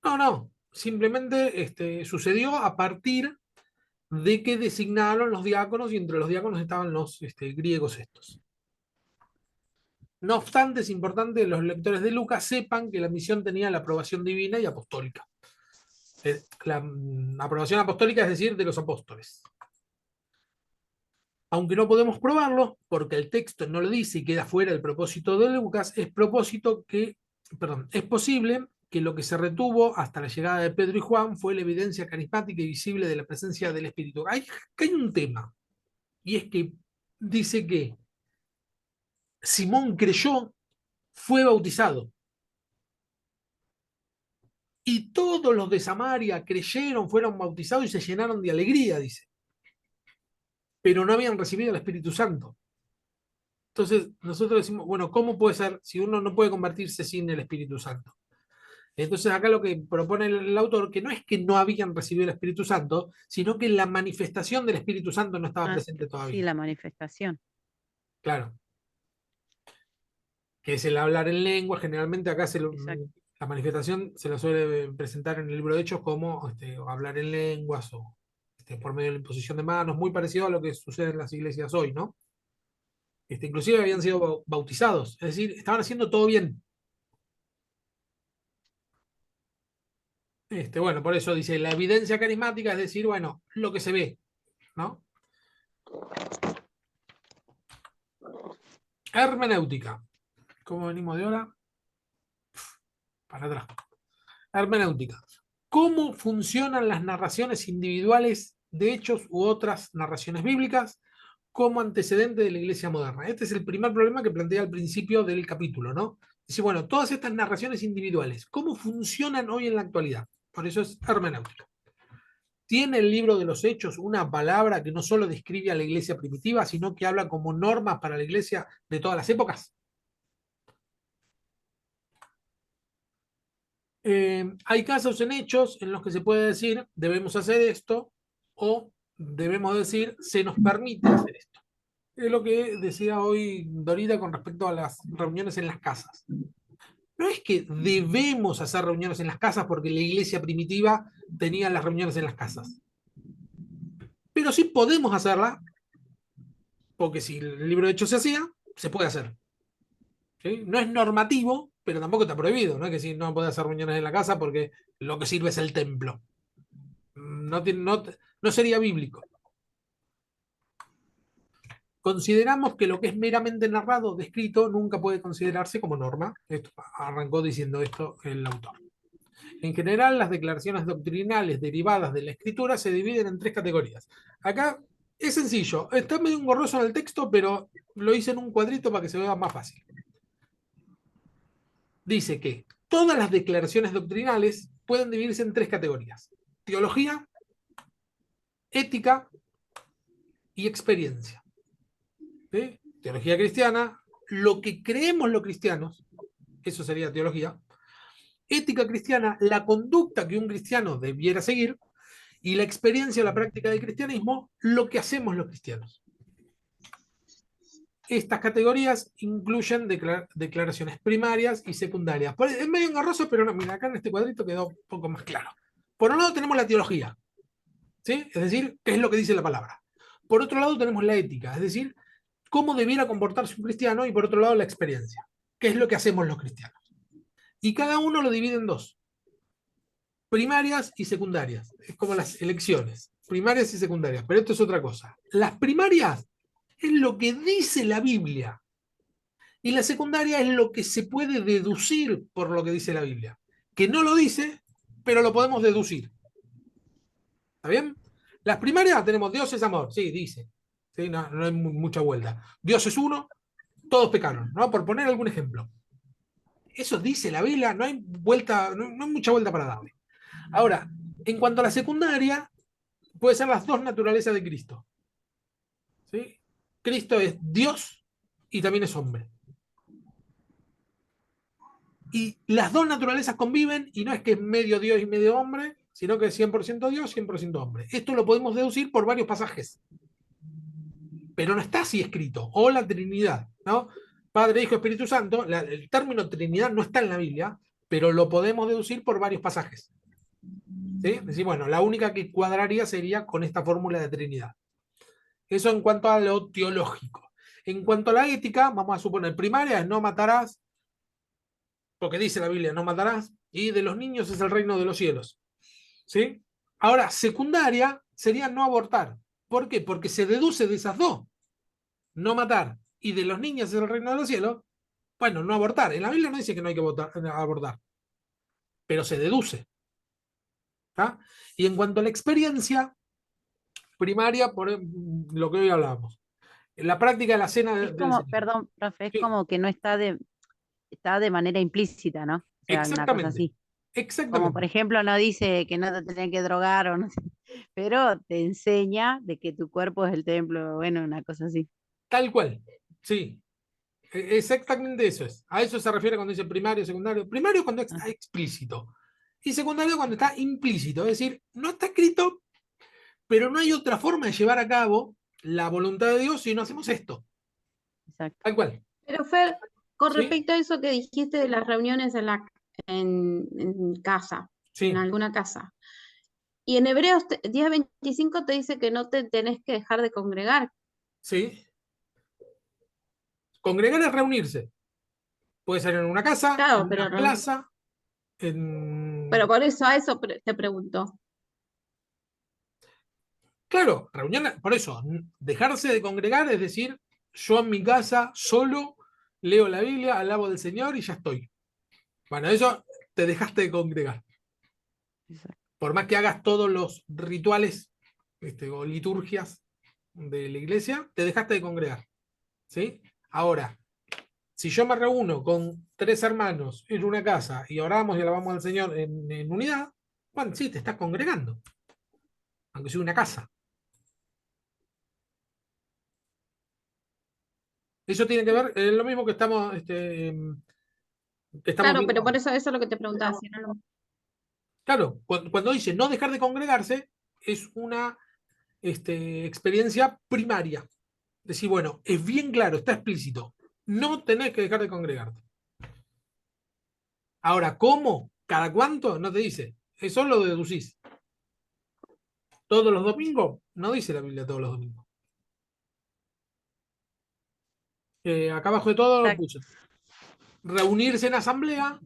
No, no, simplemente sucedió a partir de que designaron los diáconos y entre los diáconos estaban los griegos estos. No obstante, es importante que los lectores de Lucas sepan que la misión tenía la aprobación divina y apostólica. La aprobación apostólica es decir, de los apóstoles. Aunque no podemos probarlo, porque el texto no lo dice y queda fuera del propósito de Lucas, es posible que lo que se retuvo hasta la llegada de Pedro y Juan fue la evidencia carismática y visible de la presencia del Espíritu. Hay un tema, y es que dice que Simón creyó, fue bautizado. Y todos los de Samaria creyeron, fueron bautizados y se llenaron de alegría, dice. Pero no habían recibido el Espíritu Santo. Entonces, nosotros decimos, bueno, ¿cómo puede ser si uno no puede convertirse sin el Espíritu Santo? Entonces, acá lo que propone el autor, que no es que no habían recibido el Espíritu Santo, sino que la manifestación del Espíritu Santo no estaba presente todavía. Sí, la manifestación. Claro. Que es el hablar en lengua, generalmente acá la manifestación se la suele presentar en el libro de Hechos como hablar en lenguas o por medio de la imposición de manos, muy parecido a lo que sucede en las iglesias hoy, ¿no? Inclusive habían sido bautizados, es decir, estaban haciendo todo bien. Bueno, por eso dice, la evidencia carismática es decir, bueno, lo que se ve, ¿no? Hermenéutica. ¿Cómo venimos de hora? Para atrás. Hermenéutica. ¿Cómo funcionan las narraciones individuales de hechos u otras narraciones bíblicas como antecedente de la iglesia moderna? Este es el primer problema que plantea al principio del capítulo, ¿no? Dice, bueno, todas estas narraciones individuales, ¿cómo funcionan hoy en la actualidad? Por eso es hermenéutica. ¿Tiene el libro de los Hechos una palabra que no solo describe a la iglesia primitiva, sino que habla como normas para la iglesia de todas las épocas? Hay casos en Hechos en los que se puede decir debemos hacer esto o debemos decir se nos permite hacer esto. Es lo que decía hoy Dorita con respecto a las reuniones en las casas. No es que debemos hacer reuniones en las casas porque la iglesia primitiva tenía las reuniones en las casas. Pero sí podemos hacerla porque si el libro de Hechos se hacía, se puede hacer. ¿Sí? No es normativo, pero tampoco está prohibido. No es que si no puede hacer reuniones en la casa porque lo que sirve es el templo. No sería bíblico. Consideramos que lo que es meramente narrado, descrito, nunca puede considerarse como norma. Esto, arrancó diciendo esto el autor. En general, las declaraciones doctrinales derivadas de la escritura se dividen en tres categorías. Acá es sencillo, está medio engorroso en el texto, pero lo hice en un cuadrito para que se vea más fácil. Dice que todas las declaraciones doctrinales pueden dividirse en tres categorías: teología, ética y experiencia. ¿Sí? Teología cristiana, lo que creemos los cristianos, eso sería teología. Ética cristiana, la conducta que un cristiano debiera seguir. Y la experiencia o la práctica del cristianismo, lo que hacemos los cristianos. Estas categorías incluyen declaraciones primarias y secundarias. Es medio engorroso, pero no, mira, acá en este cuadrito quedó un poco más claro. Por un lado tenemos la teología, ¿sí? Es decir, ¿qué es lo que dice la palabra? Por otro lado tenemos la ética, es decir, cómo debiera comportarse un cristiano y por otro lado la experiencia, que es lo que hacemos los cristianos. Y cada uno lo divide en dos, primarias y secundarias. Es como las elecciones, primarias y secundarias, pero esto es otra cosa. Las primarias es lo que dice la Biblia y la secundaria es lo que se puede deducir por lo que dice la Biblia, que no lo dice, pero lo podemos deducir. ¿Está bien? Las primarias tenemos Dios es amor, sí, dice. ¿Sí? No, no hay mucha vuelta. Dios es uno, todos pecaron, ¿no? Por poner algún ejemplo. Eso dice la Biblia, no hay vuelta, no hay mucha vuelta para darle. Ahora, en cuanto a la secundaria, puede ser las dos naturalezas de Cristo. ¿Sí? Cristo es Dios y también es hombre. Y las dos naturalezas conviven y no es que es medio Dios y medio hombre, sino que es 100% Dios, 100% hombre. Esto lo podemos deducir por varios pasajes. Pero no está así escrito. O la Trinidad, ¿no? Padre, Hijo, Espíritu Santo, el término Trinidad no está en la Biblia, pero lo podemos deducir por varios pasajes. ¿Sí? Es decir, bueno, la única que cuadraría sería con esta fórmula de Trinidad. Eso en cuanto a lo teológico. En cuanto a la ética, vamos a suponer, primaria es no matarás, porque dice la Biblia, no matarás, y de los niños es el reino de los cielos. ¿Sí? Ahora, secundaria sería no abortar. ¿Por qué? Porque se deduce de esas dos. No matar y de los niños es el reino de los cielos. Bueno, no abortar. En la Biblia no dice que no hay que abortar, pero se deduce. ¿Tá? Y en cuanto a la experiencia primaria, por lo que hoy hablábamos, en la práctica de la cena Es del como, Señor. perdón, profe, es Sí, como que no está de manera implícita, ¿no? O sea, una cosa exactamente, así. Como por exactamente, ejemplo no dice que no te tenés que drogar o no sé, pero te enseña de que tu cuerpo es el templo, bueno, una cosa así. tal cual. Sí, exactamente eso es. A eso se refiere cuando dice primario, secundario. Primario cuando Ah, está explícito. Y secundario cuando está implícito. Es decir, no está escrito, pero no hay otra forma de llevar a cabo la voluntad de Dios si no hacemos esto. exacto. Tal cual. Pero Fer, con ¿Sí? respecto a eso que dijiste de las reuniones en casa, en Sí, alguna casa, y en Hebreos 10:25 te dice que no te tenés que dejar de congregar. sí. Congregar es reunirse. Puede ser en una casa, Claro, en una plaza, en... pero por eso a eso te pregunto. Claro, reuniones, por eso, dejarse de congregar es decir, yo en mi casa solo leo la Biblia, alabo del Señor y ya estoy. Bueno, eso te dejaste de congregar. Exacto. Por más que hagas todos los rituales o liturgias de la iglesia, te dejaste de congregar. ¿Sí? Ahora, si yo me reúno con 3 hermanos en una casa y oramos y alabamos al Señor en unidad, bueno, sí, te estás congregando, aunque sea una casa. Eso tiene que ver, es lo mismo que estamos Claro, viendo pero por ahora. eso es lo que te preguntaba. Si no Claro, cuando dice no dejar de congregarse, es una experiencia primaria. Decir, bueno, es bien claro, está explícito. No tenés que dejar de congregarte. Ahora, ¿cómo? ¿Cada cuánto? No te dice. Eso lo deducís. ¿Todos los domingos? No dice la Biblia todos los domingos. Acá abajo de todo lo Exacto. puse. Reunirse en asamblea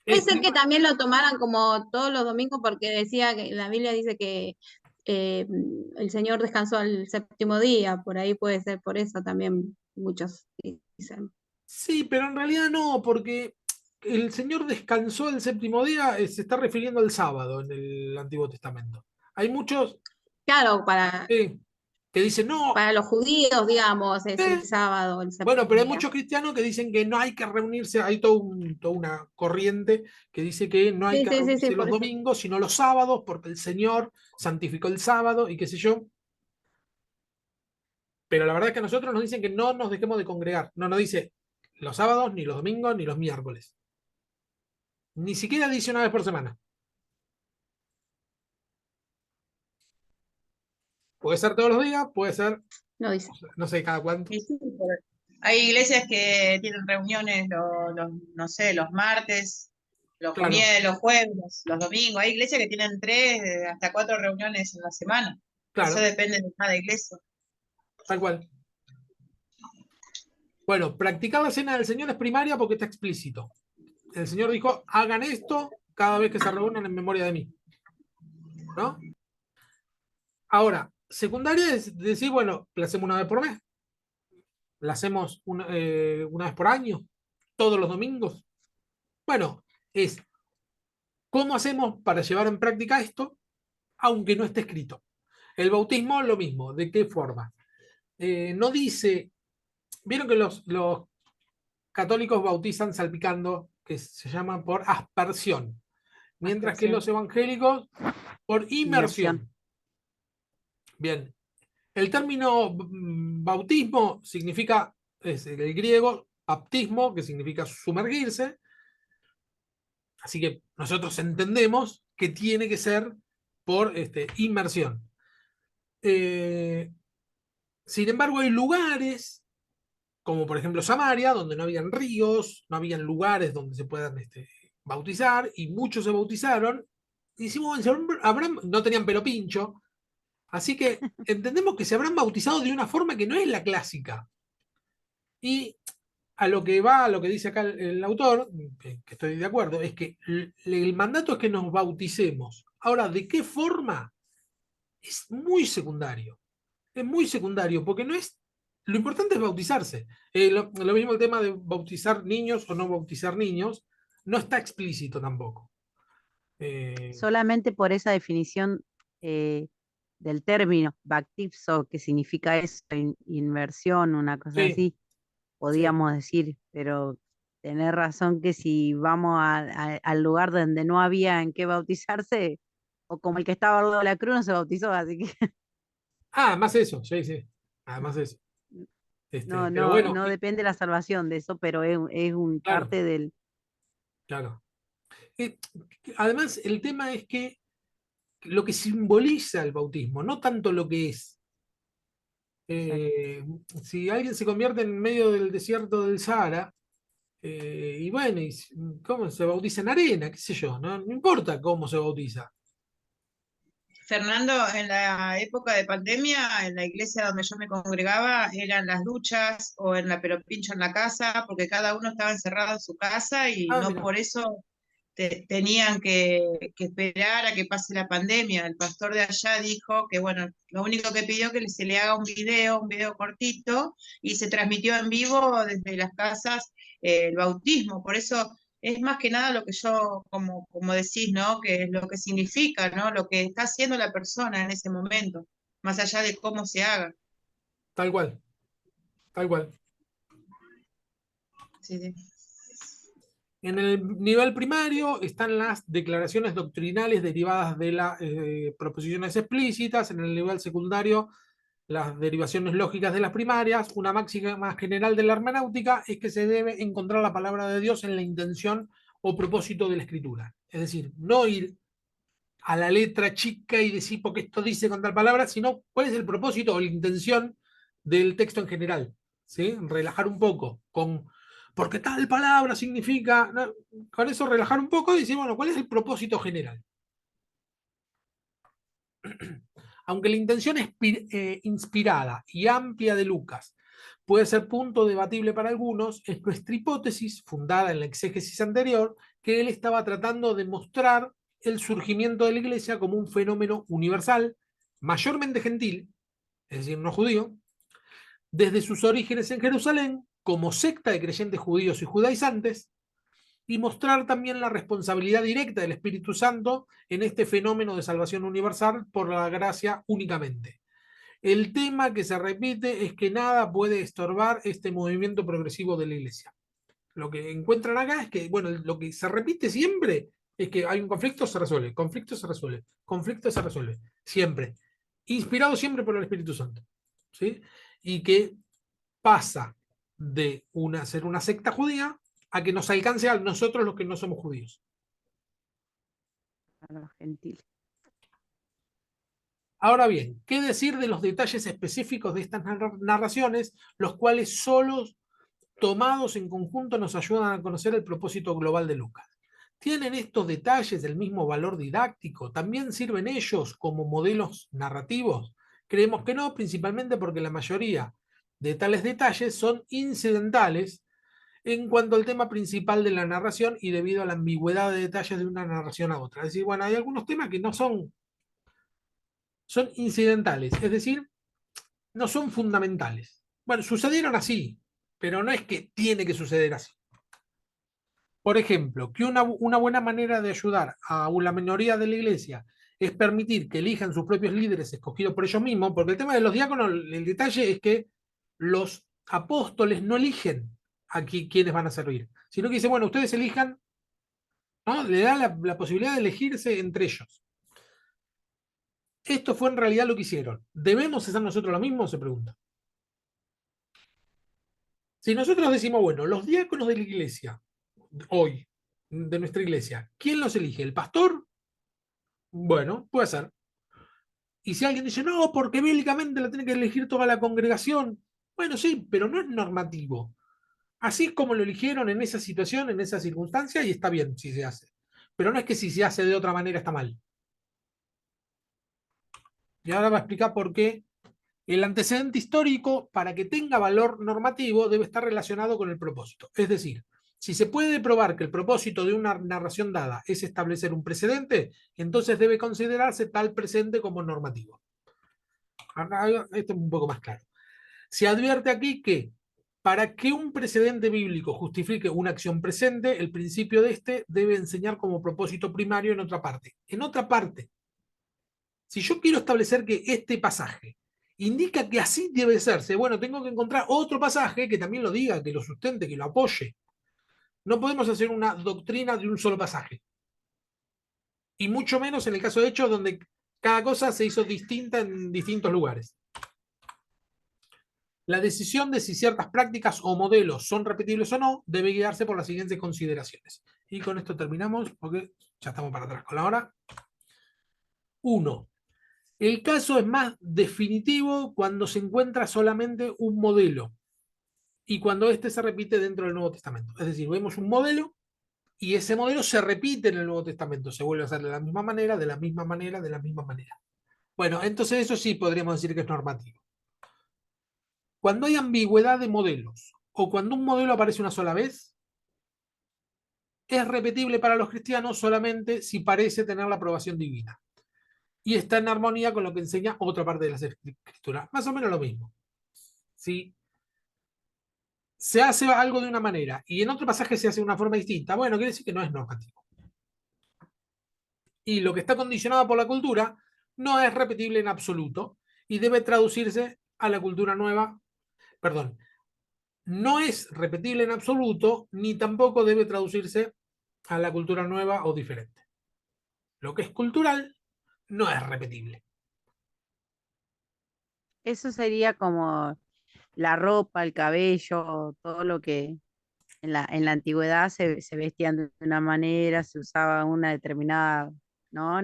puede es ser que también lo tomaran como todos los domingos porque decía que la Biblia dice que el Señor descansó al séptimo día, por ahí puede ser por eso también muchos dicen. sí, pero en realidad no, porque el Señor descansó el séptimo día, se está refiriendo al sábado en el Antiguo Testamento. Hay muchos Claro, que dicen, no, para los judíos, digamos, es el eh, sábado, el bueno, séptimo pero hay día. muchos cristianos que dicen que no hay que reunirse, hay toda una corriente que dice que no hay Sí, que sí, sí, sí, reunirse por los eso. domingos, sino los sábados, porque el Señor santificó el sábado y qué sé yo. Pero la verdad es que a nosotros nos dicen que no nos dejemos de congregar. No nos dice los sábados, ni los domingos, ni los miércoles. Ni siquiera dice una vez por semana. Puede ser todos los días, puede ser, No dice. no sé, cada cuánto. Y sí, hay iglesias que tienen reuniones, no sé, los martes, Claro, los jueves, los domingos. Hay iglesias que tienen 3, hasta 4 reuniones en la semana. Eso claro, depende de cada iglesia. tal cual. Bueno, practicar la cena del Señor es primaria porque está explícito. El Señor dijo, hagan esto cada vez que se reúnan en memoria de mí. ¿No? Ahora, secundaria es decir, bueno, la hacemos una vez por mes, la hacemos una vez por año, todos los domingos. Bueno, es cómo hacemos para llevar en práctica esto, aunque no esté escrito. El bautismo, lo mismo. ¿De qué forma? No dice, vieron que los católicos bautizan salpicando, que se llama por aspersión, mientras que Aspersión. los evangélicos por Inmersión. inmersión. Bien, el término bautismo significa, es el griego, baptismo, que significa sumergirse, así que nosotros entendemos que tiene que ser por inmersión. Sin embargo, hay lugares, como por ejemplo Samaria, donde no habían ríos, no habían lugares donde se puedan bautizar, y muchos se bautizaron. Y decimos, no tenían pelo pincho, así que entendemos que se habrán bautizado de una forma que no es la clásica. Y a lo que va, a lo que dice acá el autor, que estoy de acuerdo, es que el mandato es que nos bauticemos. Ahora, ¿de qué forma? Es muy secundario. Es muy secundario, porque no es. Lo importante es bautizarse. Lo mismo el tema de bautizar niños o no bautizar niños, no está explícito tampoco. Solamente por esa definición del término baptizo, que significa eso, inmersión, una cosa Sí, así, sí. podíamos decir, pero tener razón que si vamos al lugar donde no había en qué bautizarse, o como el que estaba al lado de la cruz no se bautizó, así que Ah, además eso, sí, sí. Además eso. no, Pero no, bueno, no depende la salvación de eso, pero es un claro, parte del... claro. Eh, Además, el tema es que lo que simboliza el bautismo, no tanto lo que es. Exacto. Si alguien se convierte en medio del desierto del Sahara, y bueno, ¿cómo se bautiza en arena? ¿Qué sé yo? No, no importa cómo se bautiza. Fernando, en la época de pandemia, en la iglesia donde yo me congregaba, eran las duchas o en la Pelopincho en la casa, porque cada uno estaba encerrado en su casa y Ah, no mira. por eso tenían que esperar a que pase la pandemia. El pastor de allá dijo que, bueno, lo único que pidió que se le haga un video cortito, y se transmitió en vivo desde las casas el bautismo. Por eso es más que nada lo que yo, como decís, ¿no? Que es lo que significa, ¿no? Lo que está haciendo la persona en ese momento, más allá de cómo se haga. Tal cual, tal cual. Sí, sí. En el nivel primario están las declaraciones doctrinales derivadas de las proposiciones explícitas. En el nivel secundario, las derivaciones lógicas de las primarias. Una máxima general de la hermenéutica es que se debe encontrar la palabra de Dios en la intención o propósito de la escritura. Es decir, no ir a la letra chica y decir porque esto dice con tal palabra, sino cuál es el propósito o la intención del texto en general. ¿Sí? Relajar un poco con porque tal palabra significa, ¿no? Con eso relajar un poco y decir, bueno, ¿cuál es el propósito general? Aunque la intención inspirada y amplia de Lucas puede ser punto debatible para algunos, es nuestra hipótesis, fundada en la exégesis anterior, que él estaba tratando de mostrar el surgimiento de la iglesia como un fenómeno universal, mayormente gentil, es decir, no judío, desde sus orígenes en Jerusalén, como secta de creyentes judíos y judaizantes, y mostrar también la responsabilidad directa del Espíritu Santo en este fenómeno de salvación universal por la gracia únicamente. El tema que se repite es que nada puede estorbar este movimiento progresivo de la iglesia. Lo que encuentran acá es que, bueno, lo que se repite siempre es que hay un conflicto, se resuelve, conflicto se resuelve, conflicto se resuelve, siempre. Inspirado siempre por el Espíritu Santo. ¿Sí? Y que pasa de ser una secta judía a que nos alcance a nosotros los que no somos judíos. A los gentiles. Ahora bien, ¿qué decir de los detalles específicos de estas narraciones, los cuales solos tomados en conjunto nos ayudan a conocer el propósito global de Lucas? ¿Tienen estos detalles el mismo valor didáctico? ¿También sirven ellos como modelos narrativos? Creemos que no, principalmente porque la mayoría de tales detalles son incidentales en cuanto al tema principal de la narración y debido a la ambigüedad de detalles de una narración a otra. Es decir, bueno, hay algunos temas que no son, son incidentales, es decir, no son fundamentales. Bueno, sucedieron así, pero no es que tiene que suceder así. Por ejemplo, que una buena manera de ayudar a la minoría de la iglesia es permitir que elijan sus propios líderes escogidos por ellos mismos, porque el tema de los diáconos, el detalle es que los apóstoles no eligen a quienes van a servir, sino que dice, bueno, ustedes elijan, ¿no? Le da la posibilidad de elegirse entre ellos. Esto fue en realidad lo que hicieron. ¿Debemos hacer nosotros lo mismo? Se pregunta. Si nosotros decimos, bueno, los diáconos de la iglesia, hoy, de nuestra iglesia, ¿quién los elige? ¿El pastor? Bueno, puede ser. Y si alguien dice, no, porque bíblicamente la tiene que elegir toda la congregación, bueno, sí, pero no es normativo. Así es como lo eligieron en esa situación, en esa circunstancia, y está bien si se hace. Pero no es que si se hace de otra manera está mal. Y ahora va a explicar por qué el antecedente histórico, para que tenga valor normativo, debe estar relacionado con el propósito. Es decir, si se puede probar que el propósito de una narración dada es establecer un precedente, entonces debe considerarse tal precedente como normativo. Esto es un poco más claro. Se advierte aquí que para que un precedente bíblico justifique una acción presente, el principio de este debe enseñar como propósito primario en otra parte. En otra parte, si yo quiero establecer que este pasaje indica que así debe serse, bueno, tengo que encontrar otro pasaje que también lo diga, que lo sustente, que lo apoye. No podemos hacer una doctrina de un solo pasaje. Y mucho menos en el caso de Hechos, donde cada cosa se hizo distinta en distintos lugares. La decisión de si ciertas prácticas o modelos son repetibles o no debe guiarse por las siguientes consideraciones. Y con esto terminamos, porque ya estamos para atrás con la hora. 1. El caso es más definitivo cuando se encuentra solamente un modelo y cuando éste se repite dentro del Nuevo Testamento. Es decir, vemos un modelo y ese modelo se repite en el Nuevo Testamento. Se vuelve a hacer de la misma manera, de la misma manera, de la misma manera. Bueno, entonces eso sí podríamos decir que es normativo. Cuando hay ambigüedad de modelos o cuando un modelo aparece una sola vez, es repetible para los cristianos solamente si parece tener la aprobación divina y está en armonía con lo que enseña otra parte de las escrituras. Más o menos lo mismo. Si se hace algo de una manera y en otro pasaje se hace de una forma distinta, bueno, quiere decir que no es normativo. Y lo que está condicionado por la cultura no es repetible en absoluto y debe traducirse a la cultura nueva, perdón, no es repetible en absoluto ni tampoco debe traducirse a la cultura nueva o diferente. Lo que es cultural no es repetible. Eso sería como la ropa, el cabello, todo lo que en la antigüedad se vestían de una manera, se usaba una determinada, ¿no?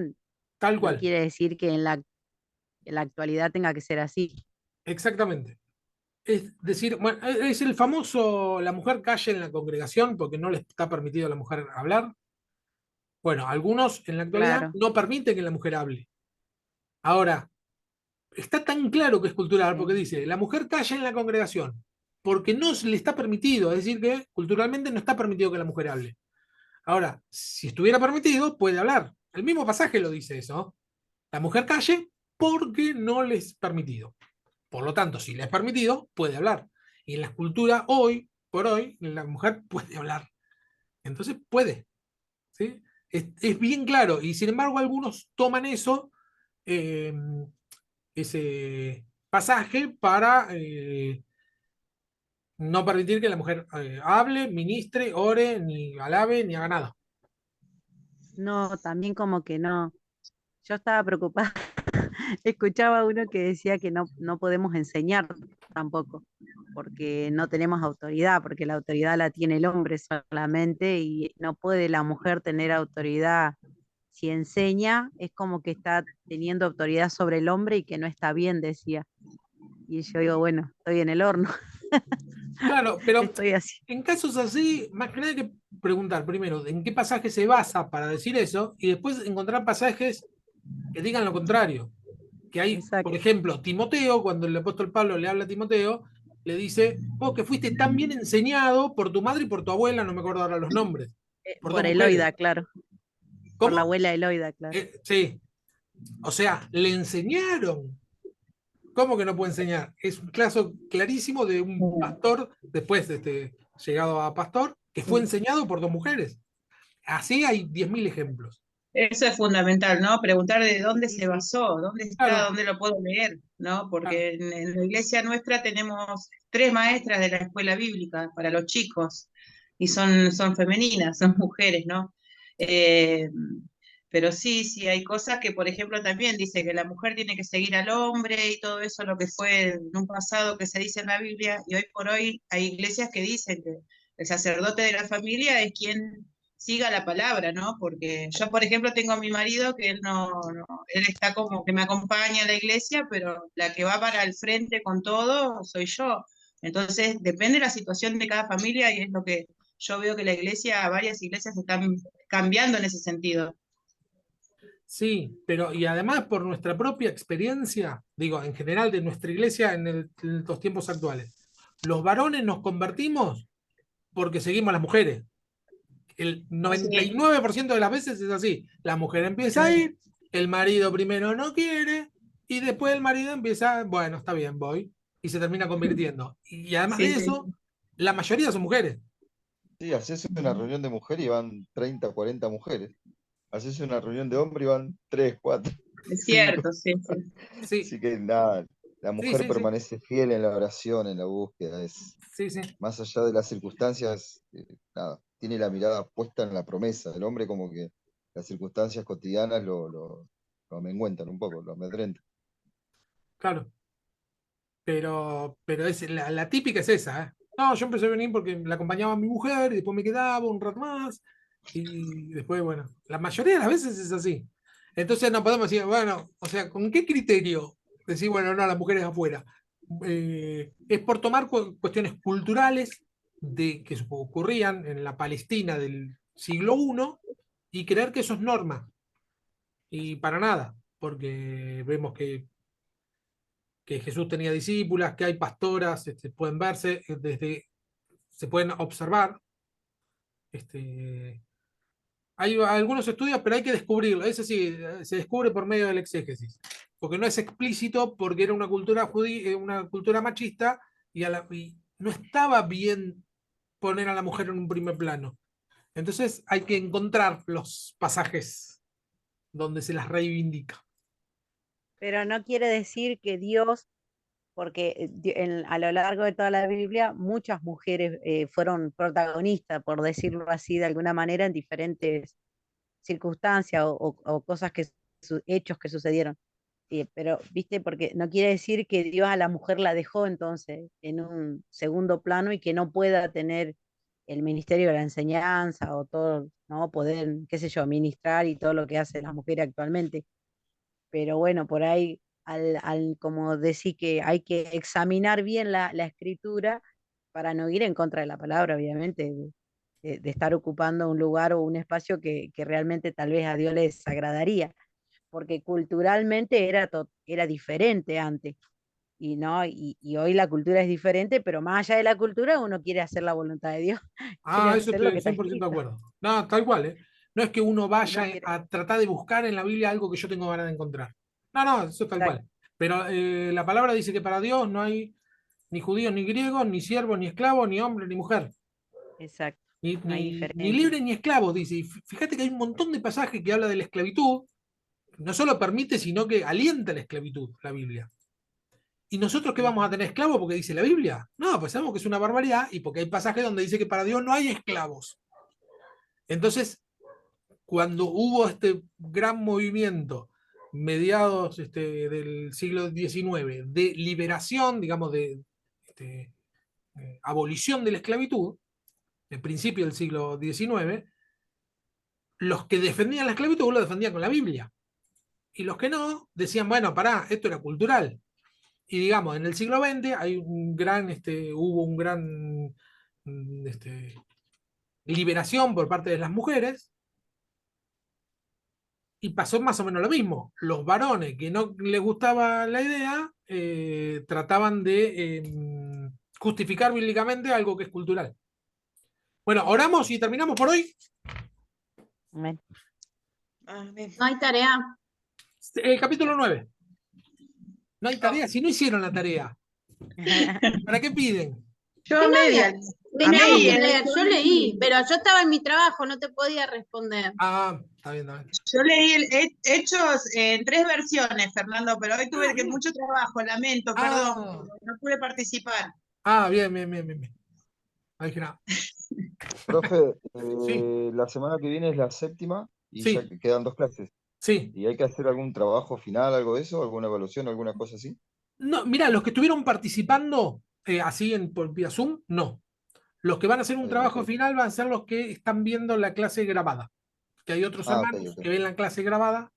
Tal No cual, quiere decir que en la actualidad tenga que ser así. exactamente. Es decir, bueno, es el famoso, la mujer calla en la congregación porque no le está permitido a la mujer hablar. Bueno, algunos en la actualidad Claro, no permiten que la mujer hable. Ahora, está tan claro que es cultural porque sí. dice, la mujer calla en la congregación porque no se le está permitido, es decir, que culturalmente no está permitido que la mujer hable. Ahora, si estuviera permitido, puede hablar. El mismo pasaje lo dice eso. La mujer calle porque no le es permitido. Por lo tanto, si le es permitido, puede hablar. Y en la cultura, hoy por hoy, la mujer puede hablar. Entonces puede. ¿Sí? Es bien claro. Y sin embargo, algunos toman eso, eh, ese pasaje, para no permitir que la mujer hable, ministre, ore, ni alabe, ni haga nada. No, también como que no. Yo estaba preocupada. Escuchaba uno que decía que no podemos enseñar tampoco, porque no tenemos autoridad, porque la autoridad la tiene el hombre solamente y no puede la mujer tener autoridad. Si enseña, es como que está teniendo autoridad sobre el hombre y que no está bien, decía. Y yo digo, bueno, estoy en el horno, Claro, pero estoy así. en casos así, más que nada hay que preguntar primero en qué pasaje se basa para decir eso y después encontrar pasajes que digan lo contrario. Que hay, por Exacto. ejemplo, Timoteo, cuando el apóstol Pablo le habla a Timoteo, le dice, vos que fuiste tan bien enseñado por tu madre y por tu abuela, no me acuerdo ahora los nombres, por dos Por mujeres. Eloida, claro. Por la ¿Cómo? abuela Eloida, claro. Sí, o sea, le enseñaron. ¿Cómo que no puede enseñar? Es un caso clarísimo de un pastor, después llegado a pastor, que fue enseñado por dos mujeres. Así hay 10.000 ejemplos. Eso es fundamental, ¿no? Preguntar de dónde Sí, se sí. basó, dónde está, Claro, dónde lo puedo leer, ¿no? claro. Porque en la iglesia nuestra tenemos 3 maestras de la escuela bíblica para los chicos y son femeninas, son mujeres, ¿no? Eh, pero sí, sí, hay cosas que, por ejemplo, también dice que la mujer tiene que seguir al hombre y todo eso, lo que fue en un pasado que se dice en la Biblia, y hoy por hoy hay iglesias que dicen que el sacerdote de la familia es quien siga la palabra, ¿no? Porque yo, por ejemplo, tengo a mi marido que él él está como que me acompaña a la iglesia, pero la que va para el frente con todo soy yo. Entonces, depende de la situación de cada familia y es lo que yo veo que la iglesia, varias iglesias están cambiando en ese sentido. Sí, pero y además por nuestra propia experiencia, digo, en general de nuestra iglesia en estos tiempos actuales, los varones nos convertimos porque seguimos a las mujeres. El Sí, 99% de las veces es así. La mujer empieza a ir, el marido primero no quiere, y después el marido empieza, bueno, está bien, voy, y se termina convirtiendo. Y además sí, de sí, eso, la mayoría son mujeres. Sí, haces una reunión de mujeres y van 30, 40 mujeres. Haces una reunión de hombres y van 3, 4, es 5. cierto, sí, sí. Sí, Así que nada, la sí, mujer sí, sí, permanece fiel en la oración, en la búsqueda. sí, sí, Más allá de las circunstancias, nada, tiene la mirada puesta en la promesa. El hombre como que las circunstancias cotidianas lo amengüentan un poco, lo amedrentan. claro. Pero la típica es esa, ¿eh? No, yo empecé a venir porque la acompañaba a mi mujer y después me quedaba un rato más. Y después, bueno, la mayoría de las veces es así. Entonces no podemos decir, bueno, o sea, ¿con qué criterio decir, bueno, no, las mujeres afuera? Es por tomar cuestiones culturales que ocurrían en la Palestina del siglo I y creer que eso es norma. Y para nada, porque vemos que Jesús tenía discípulas, que hay pastoras, pueden verse, se pueden observar. Este, hay algunos estudios, pero hay que descubrirlo. Ese sí, se descubre por medio del exégesis. Porque no es explícito, porque era una cultura judía, una cultura machista, y no estaba bien poner a la mujer en un primer plano. Entonces hay que encontrar los pasajes donde se las reivindica. Pero no quiere decir que Dios, porque a lo largo de toda la Biblia muchas mujeres fueron protagonistas, por decirlo así, de alguna manera, en diferentes circunstancias o cosas hechos que sucedieron. Pero, viste, porque no quiere decir que Dios a la mujer la dejó entonces en un segundo plano y que no pueda tener el ministerio de la enseñanza o todo, ¿no? Poder, qué sé yo, ministrar y todo lo que hace la mujer actualmente. Pero bueno, por ahí, como decir que hay que examinar bien la escritura para no ir en contra de la palabra, obviamente, de estar ocupando un lugar o un espacio que realmente tal vez a Dios les agradaría, porque culturalmente era diferente antes, y, no, y hoy la cultura es diferente, pero más allá de la cultura uno quiere hacer la voluntad de Dios, quiere Ah, eso hacer lo estoy que está 100% de escrito, acuerdo. No, tal cual, ¿eh? No es que uno y no vaya quiere, a tratar de buscar en la Biblia algo que yo tengo ganas de encontrar. No, no, eso es tal exacto, cual. Pero la palabra dice que para Dios no hay ni judíos ni griegos, ni siervos ni esclavos, ni hombre ni mujer. exacto, Ni, no hay ni diferencia. libres ni esclavos, dice. Y fíjate que hay un montón de pasajes que habla de la esclavitud. No solo permite, sino que alienta la esclavitud, la Biblia. ¿Y nosotros qué vamos a tener esclavos porque dice la Biblia? No, pues sabemos que es una barbaridad y porque hay pasajes donde dice que para Dios no hay esclavos. Entonces, cuando hubo este gran movimiento mediados del siglo XIX de liberación, digamos, de este, abolición de la esclavitud, en principio del siglo XIX, los que defendían la esclavitud lo defendían con la Biblia. Y los que no, decían, bueno, pará, esto era cultural. Y digamos, en el siglo XX hubo un gran liberación por parte de las mujeres, y pasó más o menos lo mismo. Los varones que no les gustaba la idea trataban de justificar bíblicamente algo que es cultural. Bueno, oramos y terminamos por hoy. Amén. Amén. No hay tarea. El capítulo 9. No hay tarea, si no hicieron la tarea. ¿Para qué piden? Yo a media. Teníamos Sí, que leer, yo leí, pero yo estaba en mi trabajo, no te podía responder. Ah, está bien, está bien. Yo leí Hechos en 3 versiones, Fernando, pero hoy tuve mucho trabajo, lamento, perdón, no pude participar. Bien. No dije nada. Profe, Sí, la semana que viene es la 7ª y Sí. ya quedan 2 clases. sí. ¿Y hay que hacer algún trabajo final, algo de eso? ¿Alguna evaluación, alguna cosa así? No, mirá, los que estuvieron participando así por vía Zoom, no. Los que van a hacer un trabajo Ok. final van a ser los que están viendo la clase grabada. Que hay otros Ah, ok, hermanos ok. que ven la clase grabada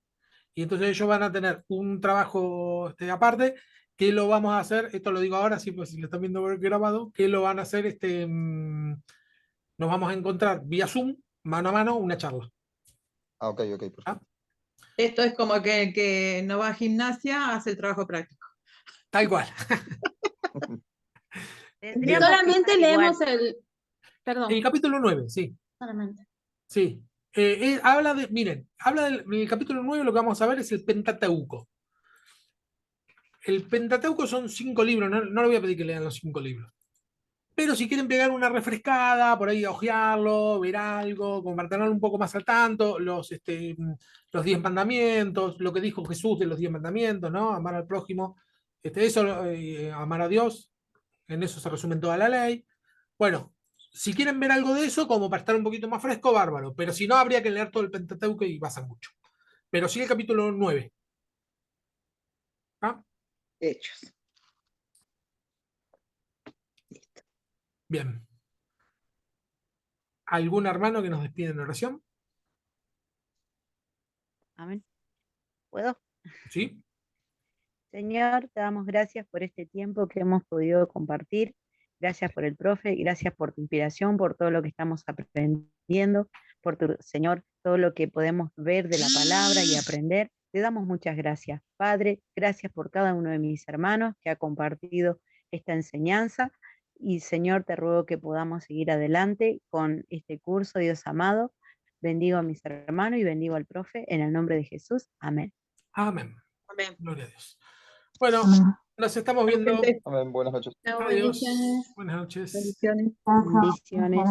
y entonces ellos van a tener un trabajo aparte que lo vamos a hacer, esto lo digo ahora, sí, pues si lo están viendo grabado, que lo van a hacer, nos vamos a encontrar vía Zoom, mano a mano, una charla. Ah, ok, perfecto. ¿Ah? Esto es como que el que no va a gimnasia hace el trabajo práctico. Tal cual. Tendríamos que Solamente estar igual. leemos el. Perdón, El capítulo 9, sí. solamente. Sí. Miren, en el capítulo 9 lo que vamos a ver es el Pentateuco. El Pentateuco son 5 libros, no le voy a pedir que lean los 5 libros. Pero si quieren pegar una refrescada, por ahí ojearlo, ver algo, como para tener un poco más al tanto, los 10 mandamientos, lo que dijo Jesús de los 10 mandamientos, ¿no? Amar al prójimo, amar a Dios, en eso se resume toda la ley. Bueno, si quieren ver algo de eso, como para estar un poquito más fresco, bárbaro. Pero si no, habría que leer todo el Pentateuco y pasa mucho. Pero sí el capítulo 9. ¿Ah? Hechos. Bien. ¿Algún hermano que nos despide en oración? Amén. ¿Puedo? ¿Sí? Señor, te damos gracias por este tiempo que hemos podido compartir. Gracias por el profe, gracias por tu inspiración, por todo lo que estamos aprendiendo, por tu, Señor, todo lo que podemos ver de la palabra y aprender. Te damos muchas gracias, Padre. Gracias por cada uno de mis hermanos que ha compartido esta enseñanza. Y Señor, te ruego que podamos seguir adelante con este curso, Dios amado. Bendigo a mis hermanos y bendigo al profe en el nombre de Jesús. Amén. Amén. Amén. Gloria a Dios. Bueno, nos estamos viendo. Gente, Amén, buenas noches. Chao, Adiós. bendiciones. Buenas noches. bendiciones. Bendiciones.